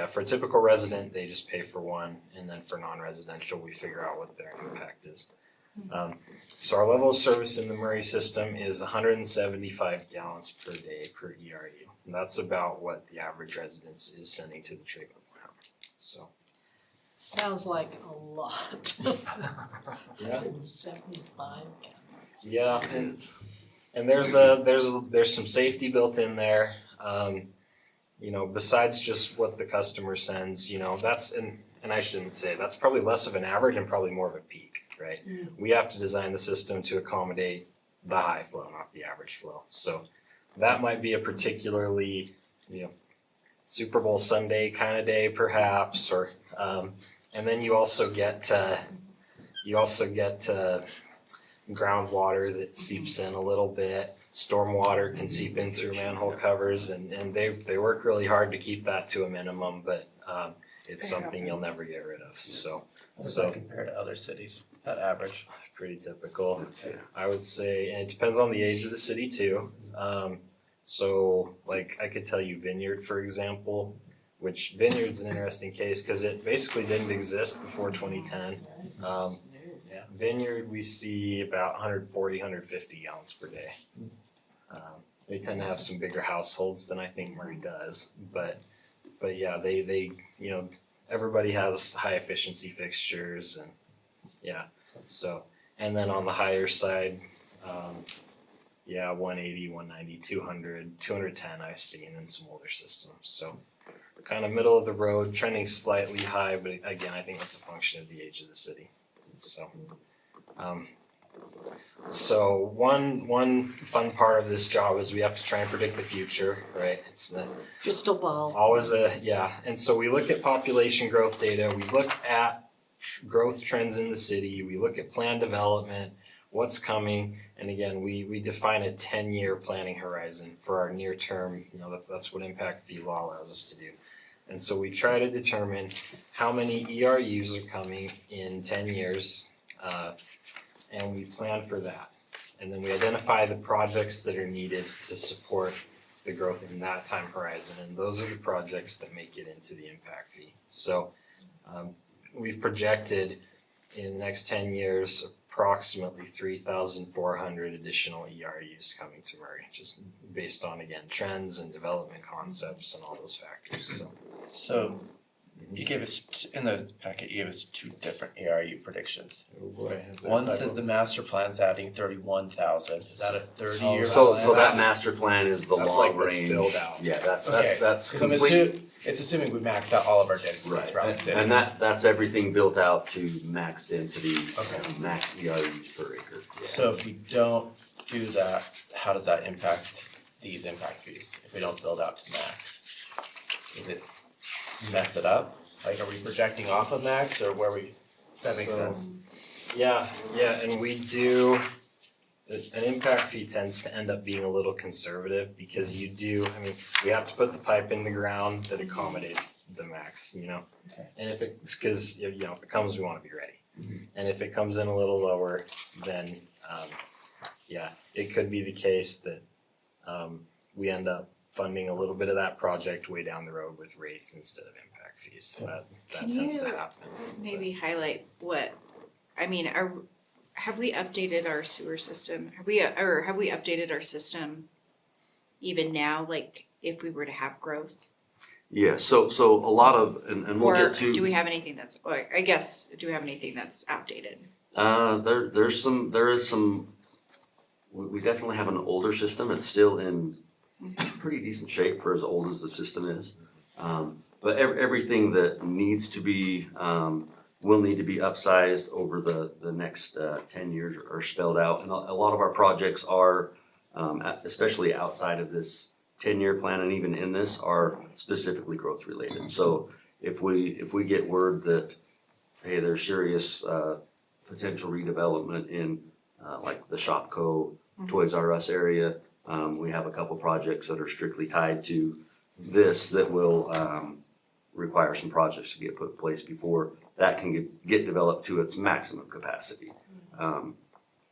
for a typical resident, they just pay for one, and then for non-residential, we figure out what their impact is. So our level of service in the Murray system is 175 gallons per day per ERU. And that's about what the average residence is sending to the treatment plant. So. Sounds like a lot. Yeah. 175 gallons. Yeah, and there's some safety built in there. Besides just what the customer sends, that's and I shouldn't say that's probably less of an average and probably more of a peak, right? We have to design the system to accommodate the high flow, not the average flow. So that might be a particularly, Super Bowl Sunday kind of day perhaps, or and then you also get groundwater that seeps in a little bit. Stormwater can seep in through manhole covers, and they work really hard to keep that to a minimum, but it's something you'll never get rid of. So compared to other cities, that average. Pretty typical, I would say, and it depends on the age of the city too. So like I could tell you Vineyard, for example, which Vineyard's an interesting case because it basically didn't exist before 2010. Vineyard, we see about 140, 150 gallons per day. They tend to have some bigger households than I think Murray does, but yeah, they everybody has high efficiency fixtures and so, and then on the higher side, 180, 190, 200, 210 I've seen in some older systems. So kind of middle of the road, trending slightly high, but again, I think that's a function of the age of the city. So, So one fun part of this job is we have to try and predict the future, right? It's the Crystal ball. always and so we look at population growth data, we look at growth trends in the city, we look at plan development, what's coming, and again, we define a 10-year planning horizon for our near term, that's what impact fee law allows us to do. And so we try to determine how many ERUs are coming in 10 years, and we plan for that. And then we identify the projects that are needed to support the growth in that time horizon, and those are the projects that make it into the impact fee. So we've projected in the next 10 years approximately 3,400 additional ERUs coming to Murray, just based on, again, trends and development concepts and all those factors, So you gave us, in the packet, you gave us 2 different ARU predictions. Oh boy, is that One typo? says the master plan's adding 31,000, is that a 30-year plan? So that That's- master plan is the that's like long the range. build out. Yeah, that's Okay, that's Cause I'm complete. it's assuming we max out all of our densities Right, throughout the city. and that's everything built out to max density, Okay. max ERUs per acre. Yeah. So if we don't do that, how does that impact these impact fees, if we don't build out to max? Does it mess it up? Like, are we projecting off of max, or where we, does that make So- sense? Yeah, and we do, an impact fee tends to end up being a little conservative because we have to put the pipe in the ground that accommodates the max, Okay. And if it's, cause if it comes, we wanna be ready. And if it comes in a little lower, then, it could be the case that, we end up funding a little bit of that project way down the road with rates instead of impact fees. That Can tends to you happen. maybe highlight have we updated our sewer system? Have we updated our system even now, like if we were to have growth? Yeah, so a lot of, and we'll get to. Or do we have anything that's, do we have anything that's outdated? There is some, we definitely have an older system, it's still in pretty decent shape for as old as the system is. But everything that needs to be, will need to be upsized over the next 10 years are spelled out. And a lot of our projects are, especially outside of this 10-year plan and even in this, are specifically growth related. So if we get word that, hey, there's serious potential redevelopment in like the Shopko, Toys R Us area, we have a couple projects that are strictly tied to this that will require some projects to get put in place before that can get developed to its maximum capacity.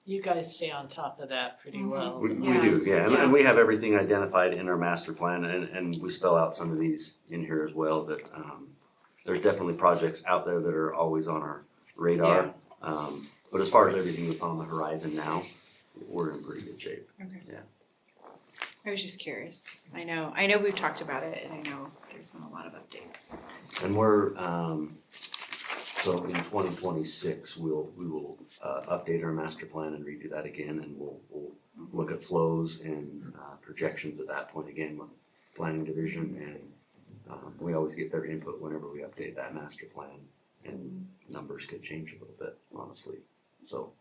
You guys stay on top of that pretty well. We do, yeah, and we have everything identified in our master plan, and we spell out some of these in here as well, that there's definitely projects out there that are always on our radar. But as far as everything that's on the horizon now, we're in pretty good shape. Okay. Yeah. I was just curious. I know we've talked about it and I know there's been a lot of updates. And we're, so in 2026, we will update our master plan and redo that again, and we'll look at flows and projections at that point again with planning division, and we always get their input whenever we update that master plan, and numbers could change a little bit, honestly, so.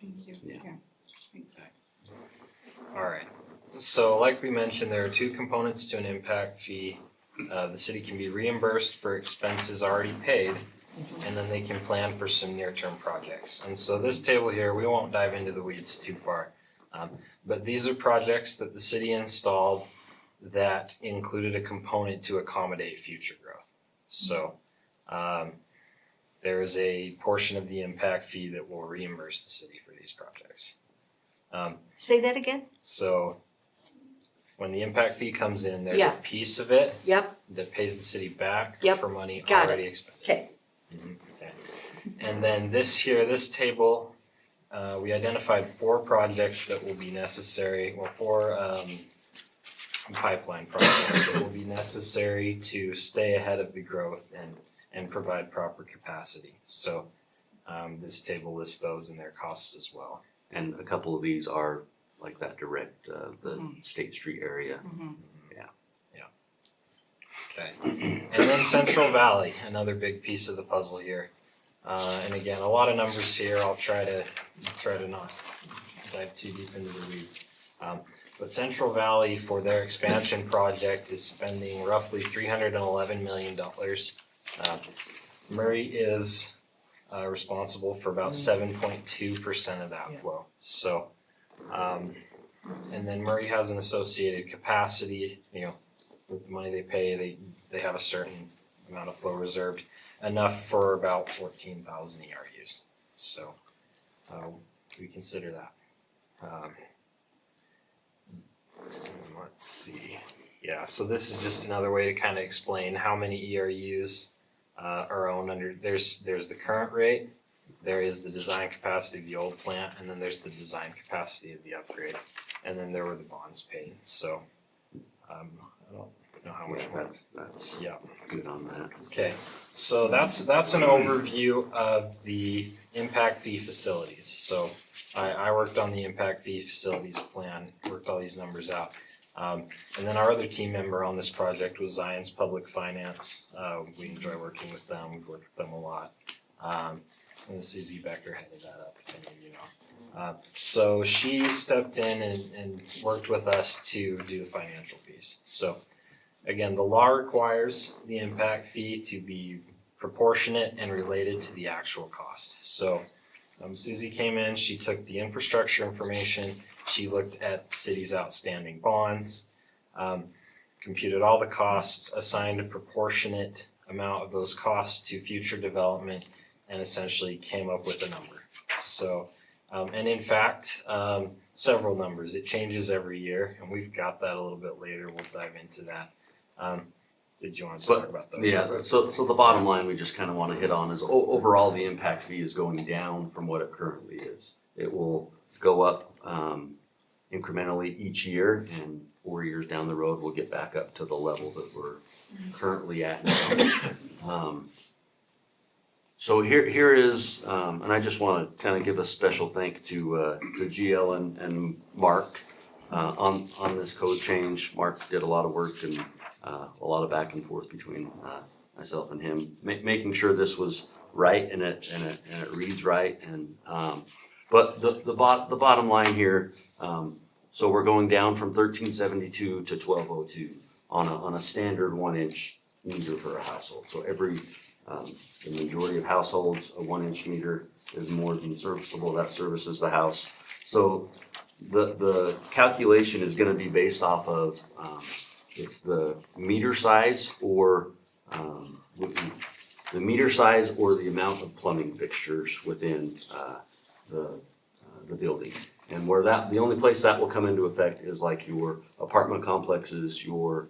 Thank you. Yeah. Thanks. Alright, so like we mentioned, there are 2 components to an impact fee. The city can be reimbursed for expenses already paid, and then they can plan for some near-term projects. And so this table here, we won't dive into the weeds too far. But these are projects that the city installed that included a component to accommodate future growth. So there is a portion of the impact fee that will reimburse the city for these projects. Say that again? So when the impact fee comes in, there's a Yeah. piece of it Yep, that pays the city back Yep. for money Got it. already expended. okay. Okay. And then this table, we identified 4 projects that will be necessary, 4 pipeline projects that will be necessary to stay ahead of the growth and provide proper capacity. So this table lists those and their costs as well. And a couple of these are like that direct, the State Street area. Okay, and then Central Valley, another big piece of the puzzle here. And again, a lot of numbers here, I'll try to not dive too deep into the weeds. But Central Valley for their expansion project is spending roughly $311 million. Murray is responsible for about 7.2% of that flow. So, and then Murray has an associated capacity, with the money they pay, they have a certain amount of flow reserved, enough for about 14,000 ERUs. So, we consider that. Let's see. Yeah, so this is just another way to kind of explain how many ERUs are owned under, there's the current rate, there is the design capacity of the old plant, and then there's the design capacity of the upgrade, and then there were the bonds paid. So I don't know how much more. That's Yeah. good on that. Okay, so that's an overview of the impact fee facilities. So I worked on the impact fee facilities plan, worked all these numbers out. And then our other team member on this project was Zion's Public Finance. We enjoy working with them, we've worked with them a lot. And Susie Becker headed that up, if any of you know. So she stepped in and worked with us to do the financial piece. So again, the law requires the impact fee to be proportionate and related to the actual cost. So Susie came in, she took the infrastructure information, she looked at the city's outstanding bonds, computed all the costs, assigned a proportionate amount of those costs to future development, and essentially came up with a number. So, and in fact, several numbers. It changes every year, and we've got that a little bit later. We'll dive into that. Did you want to talk about those? Yeah, so the bottom line we just kind of want to hit on is overall the impact fee is going down from what it currently is. It will go up incrementally each year, and 4 years down the road we'll get back up to the level that we're currently at now. So here is, and I just want to kind of give a special thank to GL and Mark on this code change. Mark did a lot of work and a lot of back and forth between myself and him, making sure this was right and it reads right. And but the bottom line here, so we're going down from 1372 to 1202 on a standard 1-inch meter for a household. So the majority of households, a 1-inch meter is more than serviceable. That services the house. So the calculation is going to be based off of it's the meter size or the meter size or the amount of plumbing fixtures within the building. And where the only place that will come into effect is like your apartment complexes, your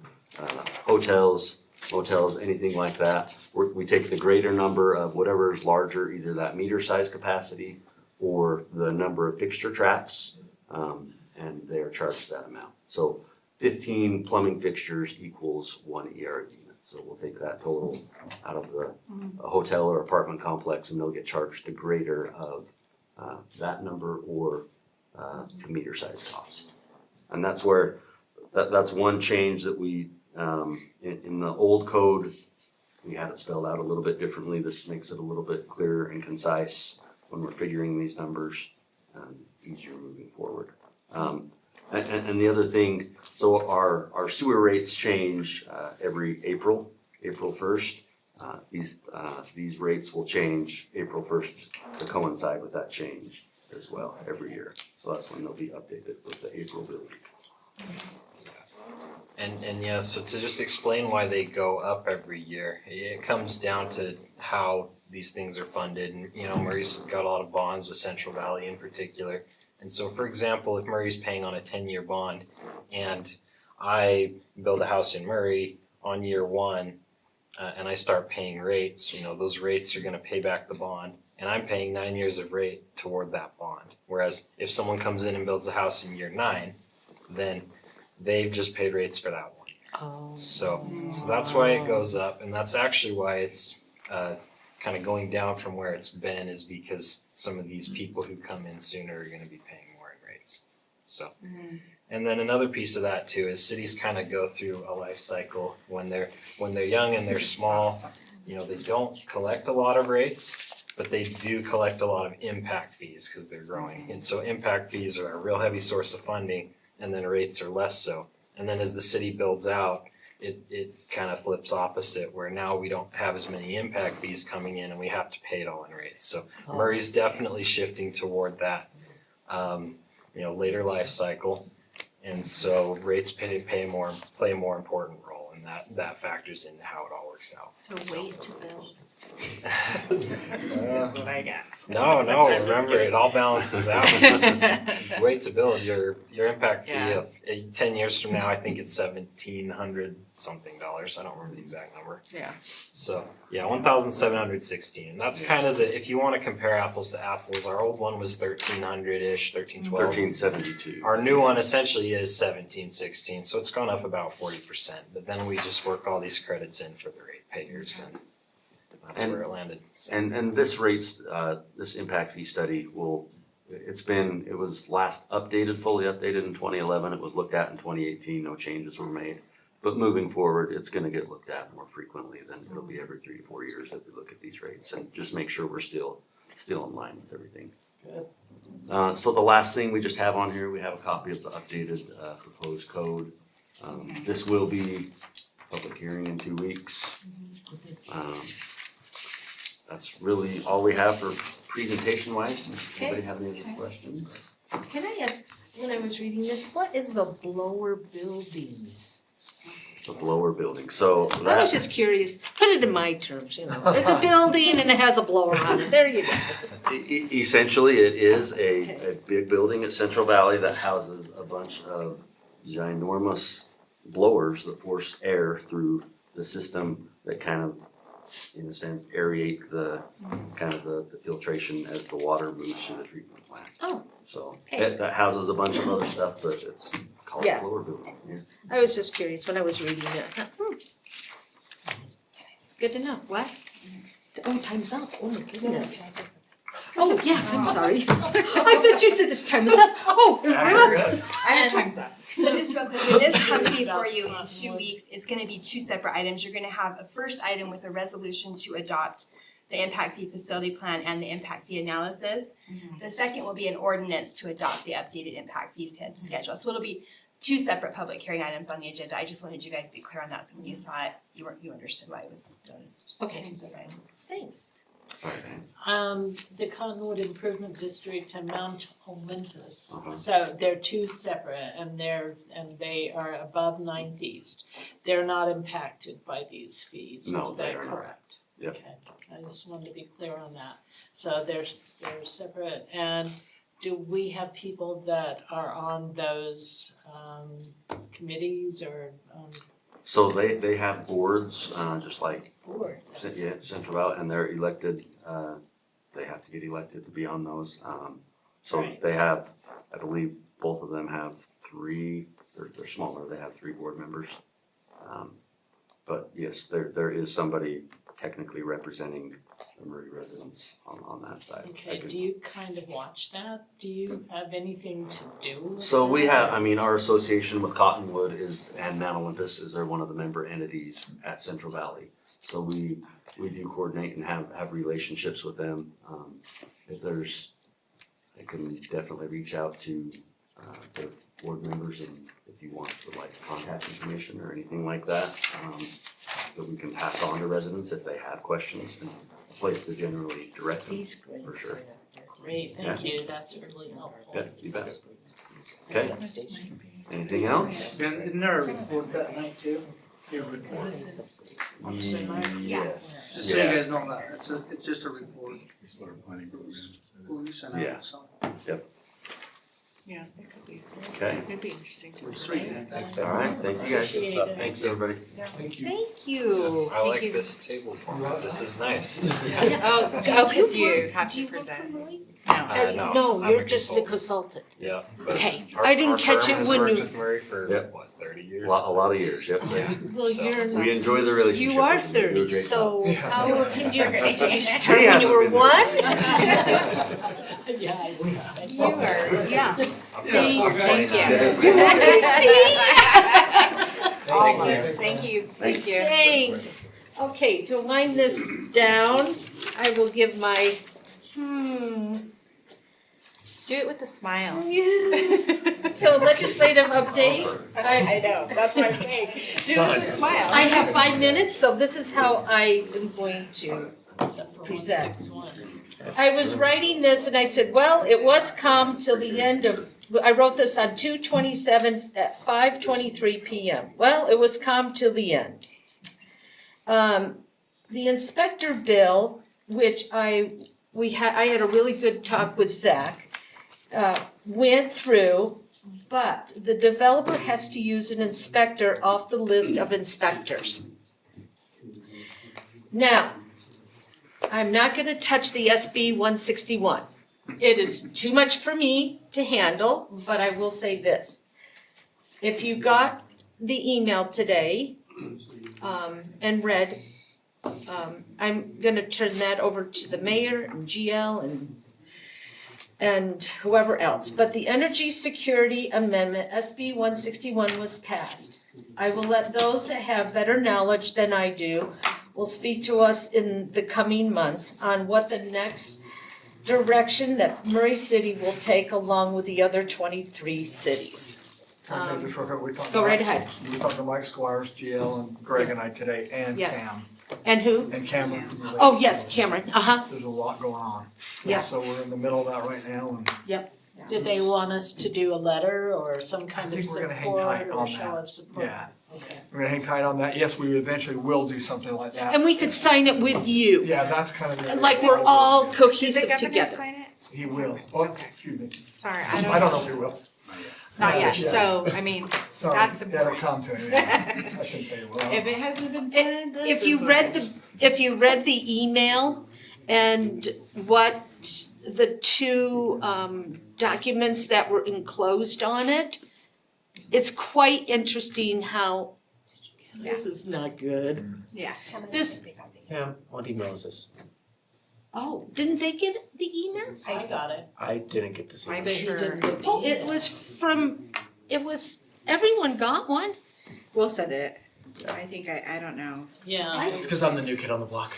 hotels, motels, anything like that. We take the greater number of whatever is larger, either that meter size capacity or the number of fixture traps, and they are charged that amount. So 15 plumbing fixtures equals 1 ER unit. So we'll take that total out of a hotel or apartment complex, and they'll get charged the greater of that number or the meter size cost. And that's where that's one change that we in the old code we had it spelled out a little bit differently. This makes it a little bit clearer and concise when we're figuring these numbers, easier moving forward. And the other thing, so our sewer rates change every April 1st. These rates will change April 1st to coincide with that change as well every year. So that's when they'll be updated with the April bill. And yeah, so to just explain why they go up every year, it comes down to how these things are funded. And Murray's got a lot of bonds with Central Valley in particular. And so for example, if Murray's paying on a 10-year bond and I build a house in Murray on year 1 and I start paying rates, those rates are gonna pay back the bond, and I'm paying 9 years of rate toward that bond. Whereas if someone comes in and builds a house in year 9, then they've just paid rates for that 1 year. So that's why it goes up, and that's actually why it's kind of going down from where it's been, is because some of these people who come in sooner are gonna be paying more in rates. So, and then another piece of that too is cities kind of go through a life cycle when they're young and they're small. They don't collect a lot of rates, but they do collect a lot of impact fees because they're growing. And so impact fees are a real heavy source of funding, and then rates are less so. And then as the city builds out, it kind of flips opposite, where now we don't have as many impact fees coming in and we have to pay it all in rates. So Murray's definitely shifting toward that, later life cycle. And so rates play a more important role, and that factors into how it all works out. So wait to build. That's what I got. No, remember, it all balances out. Wait to build your impact fee Yeah. of 10 years from now, I think it's $1,700 something dollars. I don't remember the exact number. Yeah. So yeah, 1,716. And that's kind of if you want to compare apples to apples, our old one was 1,300-ish, 1,312. 1372. Our new one essentially is 1716, so it's gone up about 40%. But then we just work all these credits in for the rate payers, and that's And- where it landed. So. And this rates, this impact fee study it was last fully updated in 2011. It was looked at in 2018, no changes were made. But moving forward, it's gonna get looked at more frequently than it'll be every 3 to 4 years that we look at these rates and just make sure we're still in line with everything. Good. So the last thing we just have on here, we have a copy of the updated proposed code. This will be public hearing in 2 weeks. That's really all we have for presentation wise. Does anybody have any other questions? Can I ask, when I was reading this, what is a blower buildings? The blower building, so I was that, just curious, put it in my terms, It's a building and it has a blower on it, there you go. essentially it is a big building at Central Valley that houses a bunch of ginormous blowers that force air through the system that kind of, in a sense, aerate the filtration as the water moves through the treatment plant. Oh, So okay. that houses a bunch of other stuff, but it's called a Yeah. blower building, yeah. I was just curious when I was reading it. Good to know, what? Oh, time's up, oh my goodness. Oh, yes, I'm sorry. I thought you said this time is up. Oh, we're up. And time's up. So just real quick, when this comes before you in 2 weeks, it's gonna be 2 separate items. You're gonna have a first item with a resolution to adopt the impact fee facility plan and the impact fee analysis. The second will be an ordinance to adopt the updated impact fee schedule. So it'll be 2 separate public hearing items on the agenda. I just wanted you guys to be clear on that, so when you saw it, you understood why it was noticed. Okay. 2 separate items. Thanks. The Cottonwood Improvement District and Mount Olympus, Uh-huh. so they're 2 separate and they are above 9th East. They're not impacted by these fees, No, is they that are not. correct? Yep. Okay, I just wanted to be clear on that. So they're separate, and do we have people that are on those committees or So they have boards, just like board? Central Valley, and they're elected, they have to get elected to be on those. So Right. they have, I believe both of them have 3, they're smaller, they have 3 board members. But yes, there is somebody technically representing the Murray residents on that side. Okay, do you kind of watch that? Do you have anything to do with So we that? have, our association with Cottonwood and Mount Olympus they're one of the member entities at Central Valley. So we do coordinate and have relationships with them. I can definitely reach out to the board members, and if you would like contact information or anything like that, that we can pass on to residents if they have questions, and place to generally direct them, These great. for sure. Great, thank you, that's really helpful. Yeah, you bet. Okay, anything else? Ben, isn't there a report that night too? Your report. Cause this is, Yes. Just so you guys know that, it's just a report. Well, you sent out Yeah. something. yeah, it could be, Okay, it'd be interesting to. There's 3 then. all right, thank you guys. Appreciate it. Thanks, everybody. Thank you. Thank you. I like you. this table format. This is nice. Oh, cause you have to present. No. No, No, I'm you're a just a consultant. consultant. Yeah. but Okay, our- I didn't our catch firm it has when worked you. with Murray for Yep. 30 years? A lot of years, yep. Yeah. Well, So- you're. We enjoy the relationship. You are with them. They do a 30, great so job. how did you, did you He start when you hasn't were been there. 1? Yeah, I suspect. You are, yeah. I'm Thank kinda you. See? Almost, thank you, thank you. Thanks. Okay, to wind this down, I will give my, Do it with a smile. so legislative update. I know, that's what I'm saying. Do it with a smile. I have 5 minutes, so this is how I am going to Except for present. 161. I was writing this and I said, well, it was calm till the end of, I wrote this on 2/27 at 5:23 PM. Well, it was calm till the end. The inspector bill, which I had a really good talk with Zach, went through, but the developer has to use an inspector off the list of inspectors. Now, I'm not gonna touch the SB 161. It is too much for me to handle, but I will say this. If you got the email today, and read, I'm gonna turn that over to the mayor and GL and whoever else. But the Energy Security Amendment, SB 161, was passed. I will let those that have better knowledge than I do will speak to us in the coming months on what the next direction that Murray City will take along with the other 23 cities. Can I just real quick, we talked to Go right Mike- ahead. We talked to Mike Squires, GL, and Greg and I today, and Yes. Cam, And who? and Cameron from the. Oh, yes, Cameron, uh-huh. There's a lot going on. Yeah. So we're in the middle of that right now, and Did they want us to do a letter or some I kind of think we're gonna hang support tight or on show that. of support? Yeah. Okay. We're gonna hang tight on that. Yes, we eventually will do something like that. And we could sign it with you, Yeah, that's kind of. the- like we're all Did the cohesive governor together. sign it? He will. Oh, excuse me. Sorry, I don't know if he will. Not yet, Yeah. so, I mean, Sorry, that's that'll important. come to him. Yeah. I shouldn't say it will. If it hasn't been signed, that's If you read the email and what the two documents that were enclosed on it, it's quite interesting how this is not good. Yeah. This, Pam, what email is this? oh, didn't they get the email? I got it, I didn't get this email. I'm but he sure. didn't give me. Oh, it was from, everyone got one. We'll send it. I think I don't know. Yeah. It's because I'm the new kid on the block.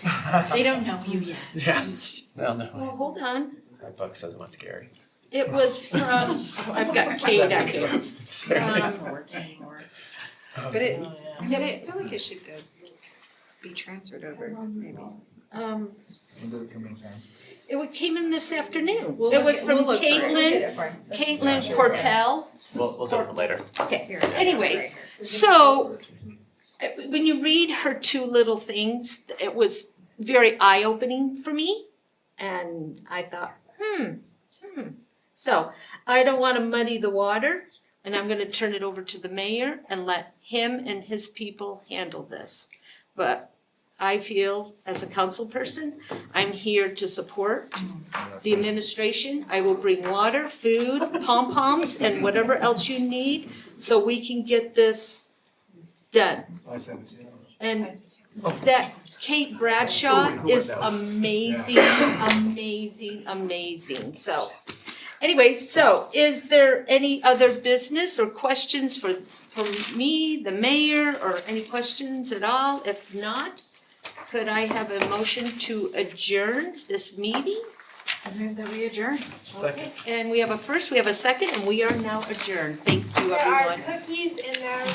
They don't know you yet. Yeah. Well, no. Well, hold on. My buck says I went to Gary. It was from, I've got Kate out here. But it, Oh, yeah. but I feel like it should go, be transferred over, maybe. Um, When did it come in, Pam? it came in this afternoon. We'll It look was at- from we'll look for it. We'll Caitlin, get it for him. Caitlin Portel. We'll deal with it later. Okay, Here, anyways, right here. so when you read her two little things, it was very eye-opening for me. And I thought, So I don't wanna muddy the water, and I'm gonna turn it over to the mayor and let him and his people handle this. But I feel, as a council person, I'm here to support the administration. I will bring water, food, pom-poms, and whatever else you need, so we can get this done. I sent it to you. And that Kate Bradshaw is amazing, amazing, amazing, so. Anyways, so is there any other business or questions for me, the mayor, or any questions at all? If not, could I have a motion to adjourn this meeting? I move that we adjourn. Second. And we have a first, we have a second, and we are now adjourned. Thank you, There are everyone. cookies in there.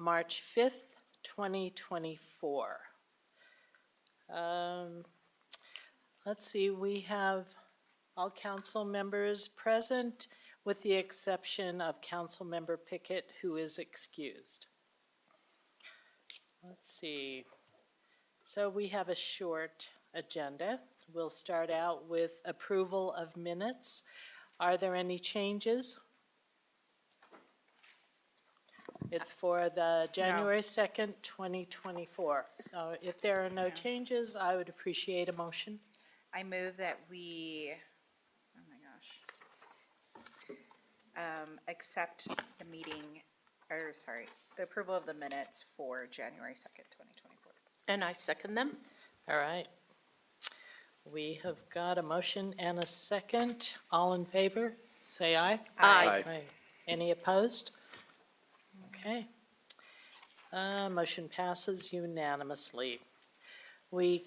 March 5th, 2024. Let's see, we have all council members present with the exception of Councilmember Pickett, who is excused. Let's see. So we have a short agenda. We'll start out with approval of minutes. Are there any changes? It's for the January 2nd, 2024. If there are no changes, I would appreciate a motion. I move that we, oh my gosh, accept the meeting, or sorry, the approval of the minutes for January 2nd, 2024. And I second them. All right. We have got a motion and a second. All in favor, say aye. Aye. Any opposed? Okay. Motion passes unanimously. We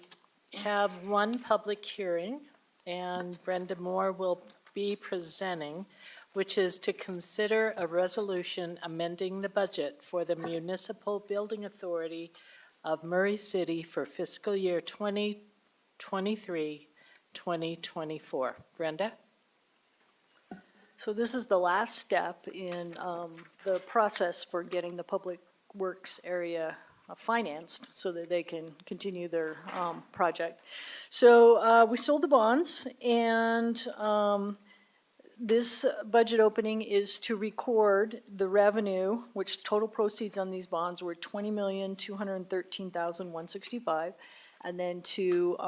have one public hearing, and Brenda Moore will be presenting, which is to consider a resolution amending the budget for the Municipal Building Authority of Murray City for fiscal year 2023, 2024. Brenda? So this is the last step in the process for getting the public works area financed so that they can continue their project. So we sold the bonds, and this budget opening is to record the revenue, which total proceeds on these bonds were $20,213,165, and then to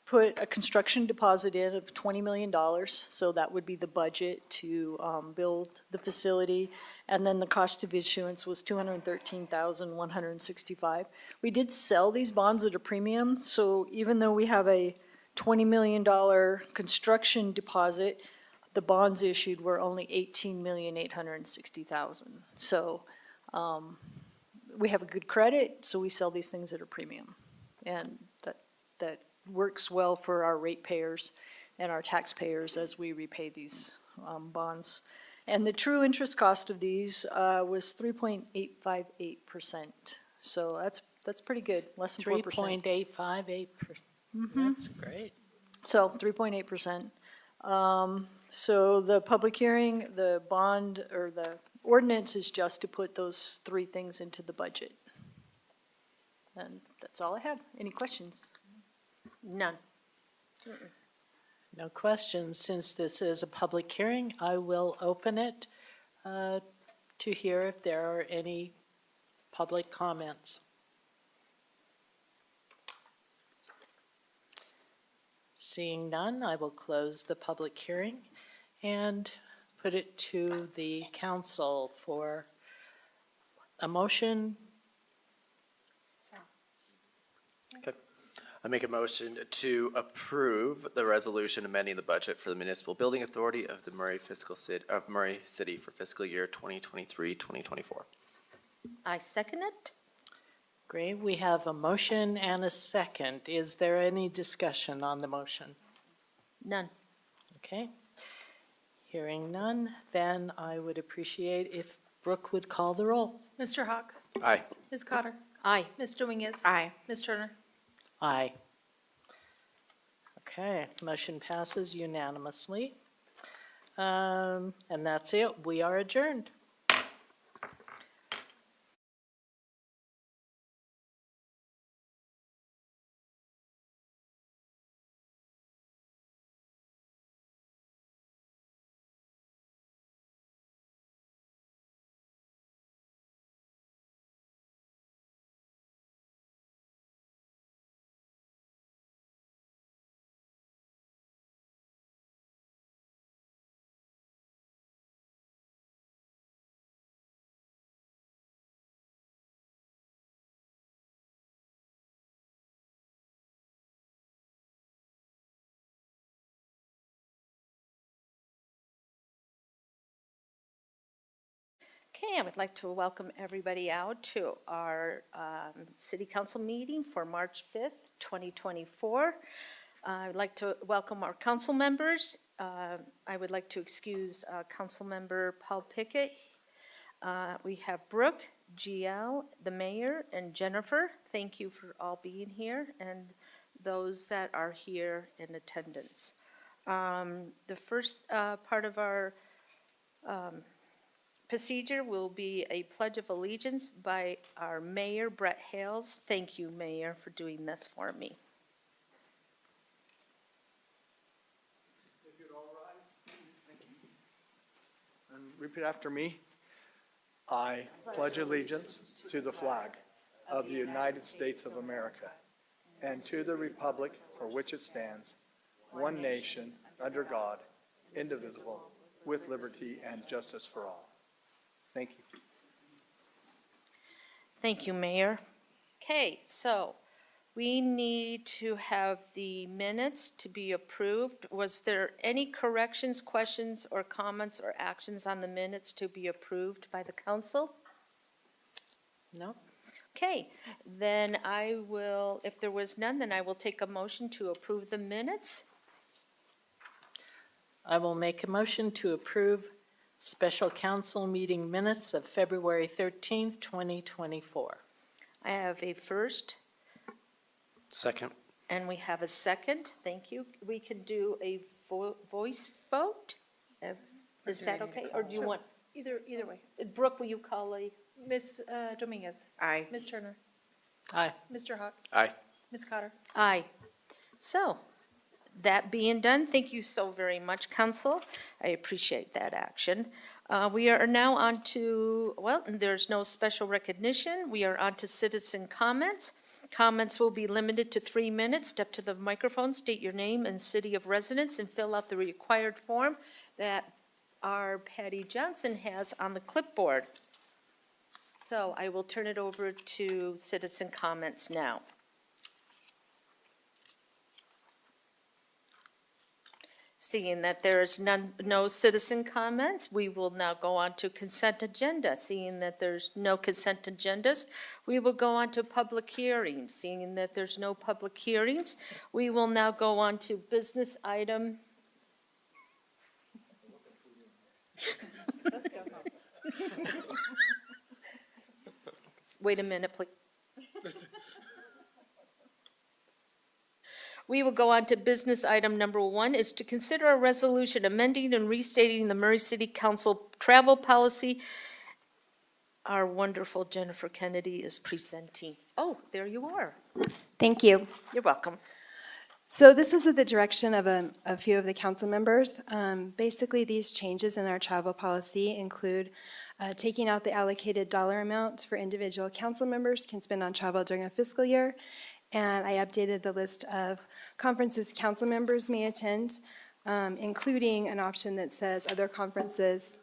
put a construction deposit in of $20 million, so that would be the budget to build the facility. And then the cost of issuance was $213,165. We did sell these bonds at a premium, so even though we have a $20 million construction deposit, the bonds issued were only $18,860,000. So we have a good credit, so we sell these things at a premium. And that works well for our ratepayers and our taxpayers as we repay these bonds. And the true interest cost of these was 3.858%. So that's pretty good, less than 4%. 3.858%. That's great. So 3.8%. So the public hearing, the bond, or the ordinance is just to put those three things into the budget. And that's all I have. Any questions? None. No questions. Since this is a public hearing, I will open it to hear if there are any public comments. Seeing none, I will close the public hearing and put it to the council for a motion. Okay. I make a motion to approve the resolution amending the budget for the Municipal Building Authority of the Murray City for fiscal year 2023-2024. I second it. Great, we have a motion and a second. Is there any discussion on the motion? None. Okay. Hearing none, then I would appreciate if Brooke would call the roll. Mr. Hawk? Aye. Ms. Cotter? Aye. Ms. Dominguez? Aye. Ms. Turner? Aye. Okay, motion passes unanimously. And that's it. We are adjourned. Okay, I would like to welcome everybody out to our city council meeting for March 5th, 2024. I would like to welcome our council members. I would like to excuse Council Member Paul Pickett. We have Brooke, GL, the mayor, and Jennifer. Thank you for all being here, and those that are here in attendance. The first part of our procedure will be a pledge of allegiance by our mayor, Brett Hales. Thank you, Mayor, for doing this for me. If you'd all rise, please. Thank you. And repeat after me. I pledge allegiance to the flag of the United States of America and to the republic for which it stands, one nation, under God, indivisible, with liberty and justice for all. Thank you. Thank you, Mayor. Okay, so we need to have the minutes to be approved. Was there any corrections, questions, or comments or actions on the minutes to be approved by the council? No? Okay, then I will, if there was none, then I will take a motion to approve the minutes. I will make a motion to approve special council meeting minutes of February 13th, 2024. I have a first Second. and we have a second. Thank you. We can do a voice vote. Is that okay? Or do you want, Either way. Brooke, will you call a? Ms. Dominguez. Aye. Ms. Turner. Aye. Mr. Hawk. Aye. Ms. Cotter. Aye. So, that being done, thank you so very much, council. I appreciate that action. We are now on to, well, there's no special recognition. We are on to citizen comments. Comments will be limited to 3 minutes. Step to the microphone, state your name and city of residence, and fill out the required form that our Patty Johnson has on the clipboard. So I will turn it over to citizen comments now. Seeing that there is no citizen comments, we will now go on to consent agenda. Seeing that there's no consent agendas, we will go on to public hearings. Seeing that there's no public hearings, we will now go on to business item. Wait a minute, please. We will go on to business item number 1, is to consider a resolution amending and restating the Murray City Council travel policy. Our wonderful Jennifer Kennedy is presenting. Oh, there you are. Thank you. You're welcome. So this was at the direction of a few of the council members. Basically, these changes in our travel policy include taking out the allocated dollar amount for individual council members can spend on travel during a fiscal year. And I updated the list of conferences council members may attend, including an option that says other conferences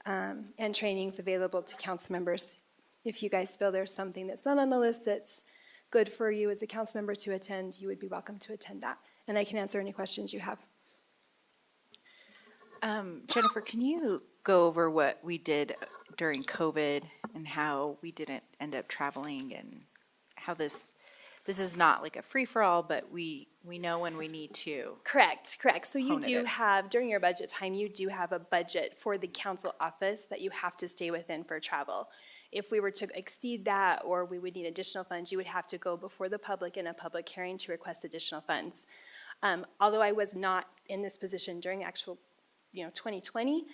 and trainings available to council members. If you guys feel there's something that's not on the list that's good for you as a council member to attend, you would be welcome to attend that. And I can answer any questions you have. Jennifer, can you go over what we did during COVID and how we didn't end up traveling and how this is not like a free-for-all, but we know when we need to. Correct. So you hone it do in. have, during your budget time, you do have a budget for the council office that you have to stay within for travel. If we were to exceed that, or we would need additional funds, you would have to go before the public in a public hearing to request additional funds. Although I was not in this position during actual 2020,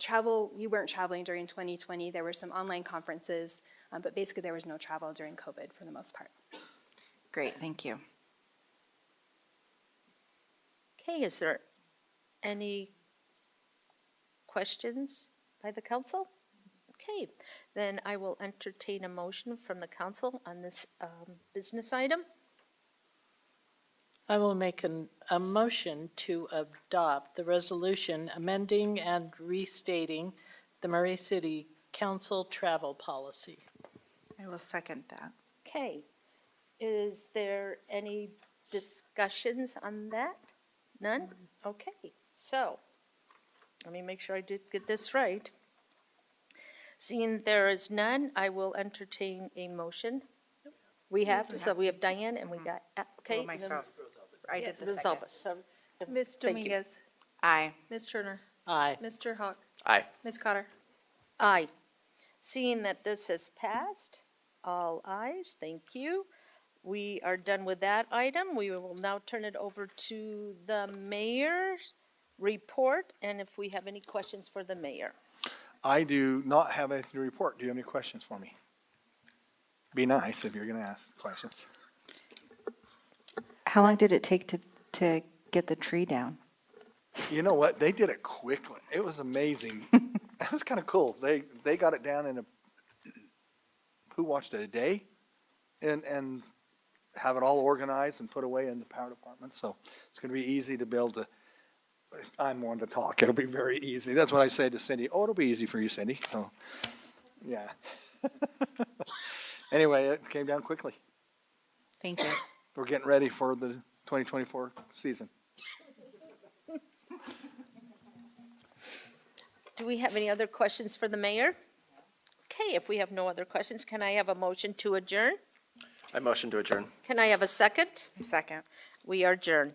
travel, we weren't traveling during 2020. There were some online conferences, but basically there was no travel during COVID for the most part. Great, thank you. Okay, is there any questions by the council? Okay, then I will entertain a motion from the council on this business item. I will make a motion to adopt the resolution amending and restating the Murray City Council travel policy. I will second that. Okay, is there any discussions on that? None? Okay, so, let me make sure I did get this right. Seeing there is none, I will entertain a motion. We have, so we have Diane and we got, okay. Well, myself. I did the Rosalba, second. so, Ms. thank you. Dominguez. Aye. Ms. Turner. Aye. Mr. Hawk. Aye. Ms. Cotter. Aye. Seeing that this has passed, all ayes, thank you. We are done with that item. We will now turn it over to the mayor's report, and if we have any questions for the mayor. I do not have anything to report. Do you have any questions for me? Be nice if you're gonna ask questions. How long did it take to get the tree down? You know what? They did it quickly. It was amazing. It was kind of cool. They got it down in who watched it, a day? And have it all organized and put away in the power department. So it's gonna be easy to build I'm one to talk. It'll be very easy. That's what I say to Cindy. Oh, it'll be easy for you, Cindy. So, yeah. Anyway, it came down quickly. Thank you. We're getting ready for the 2024 season. Do we have any other questions for the mayor? Okay, if we have no other questions, can I have a motion to adjourn? I motion to adjourn. Can I have a second? Second. We are adjourned.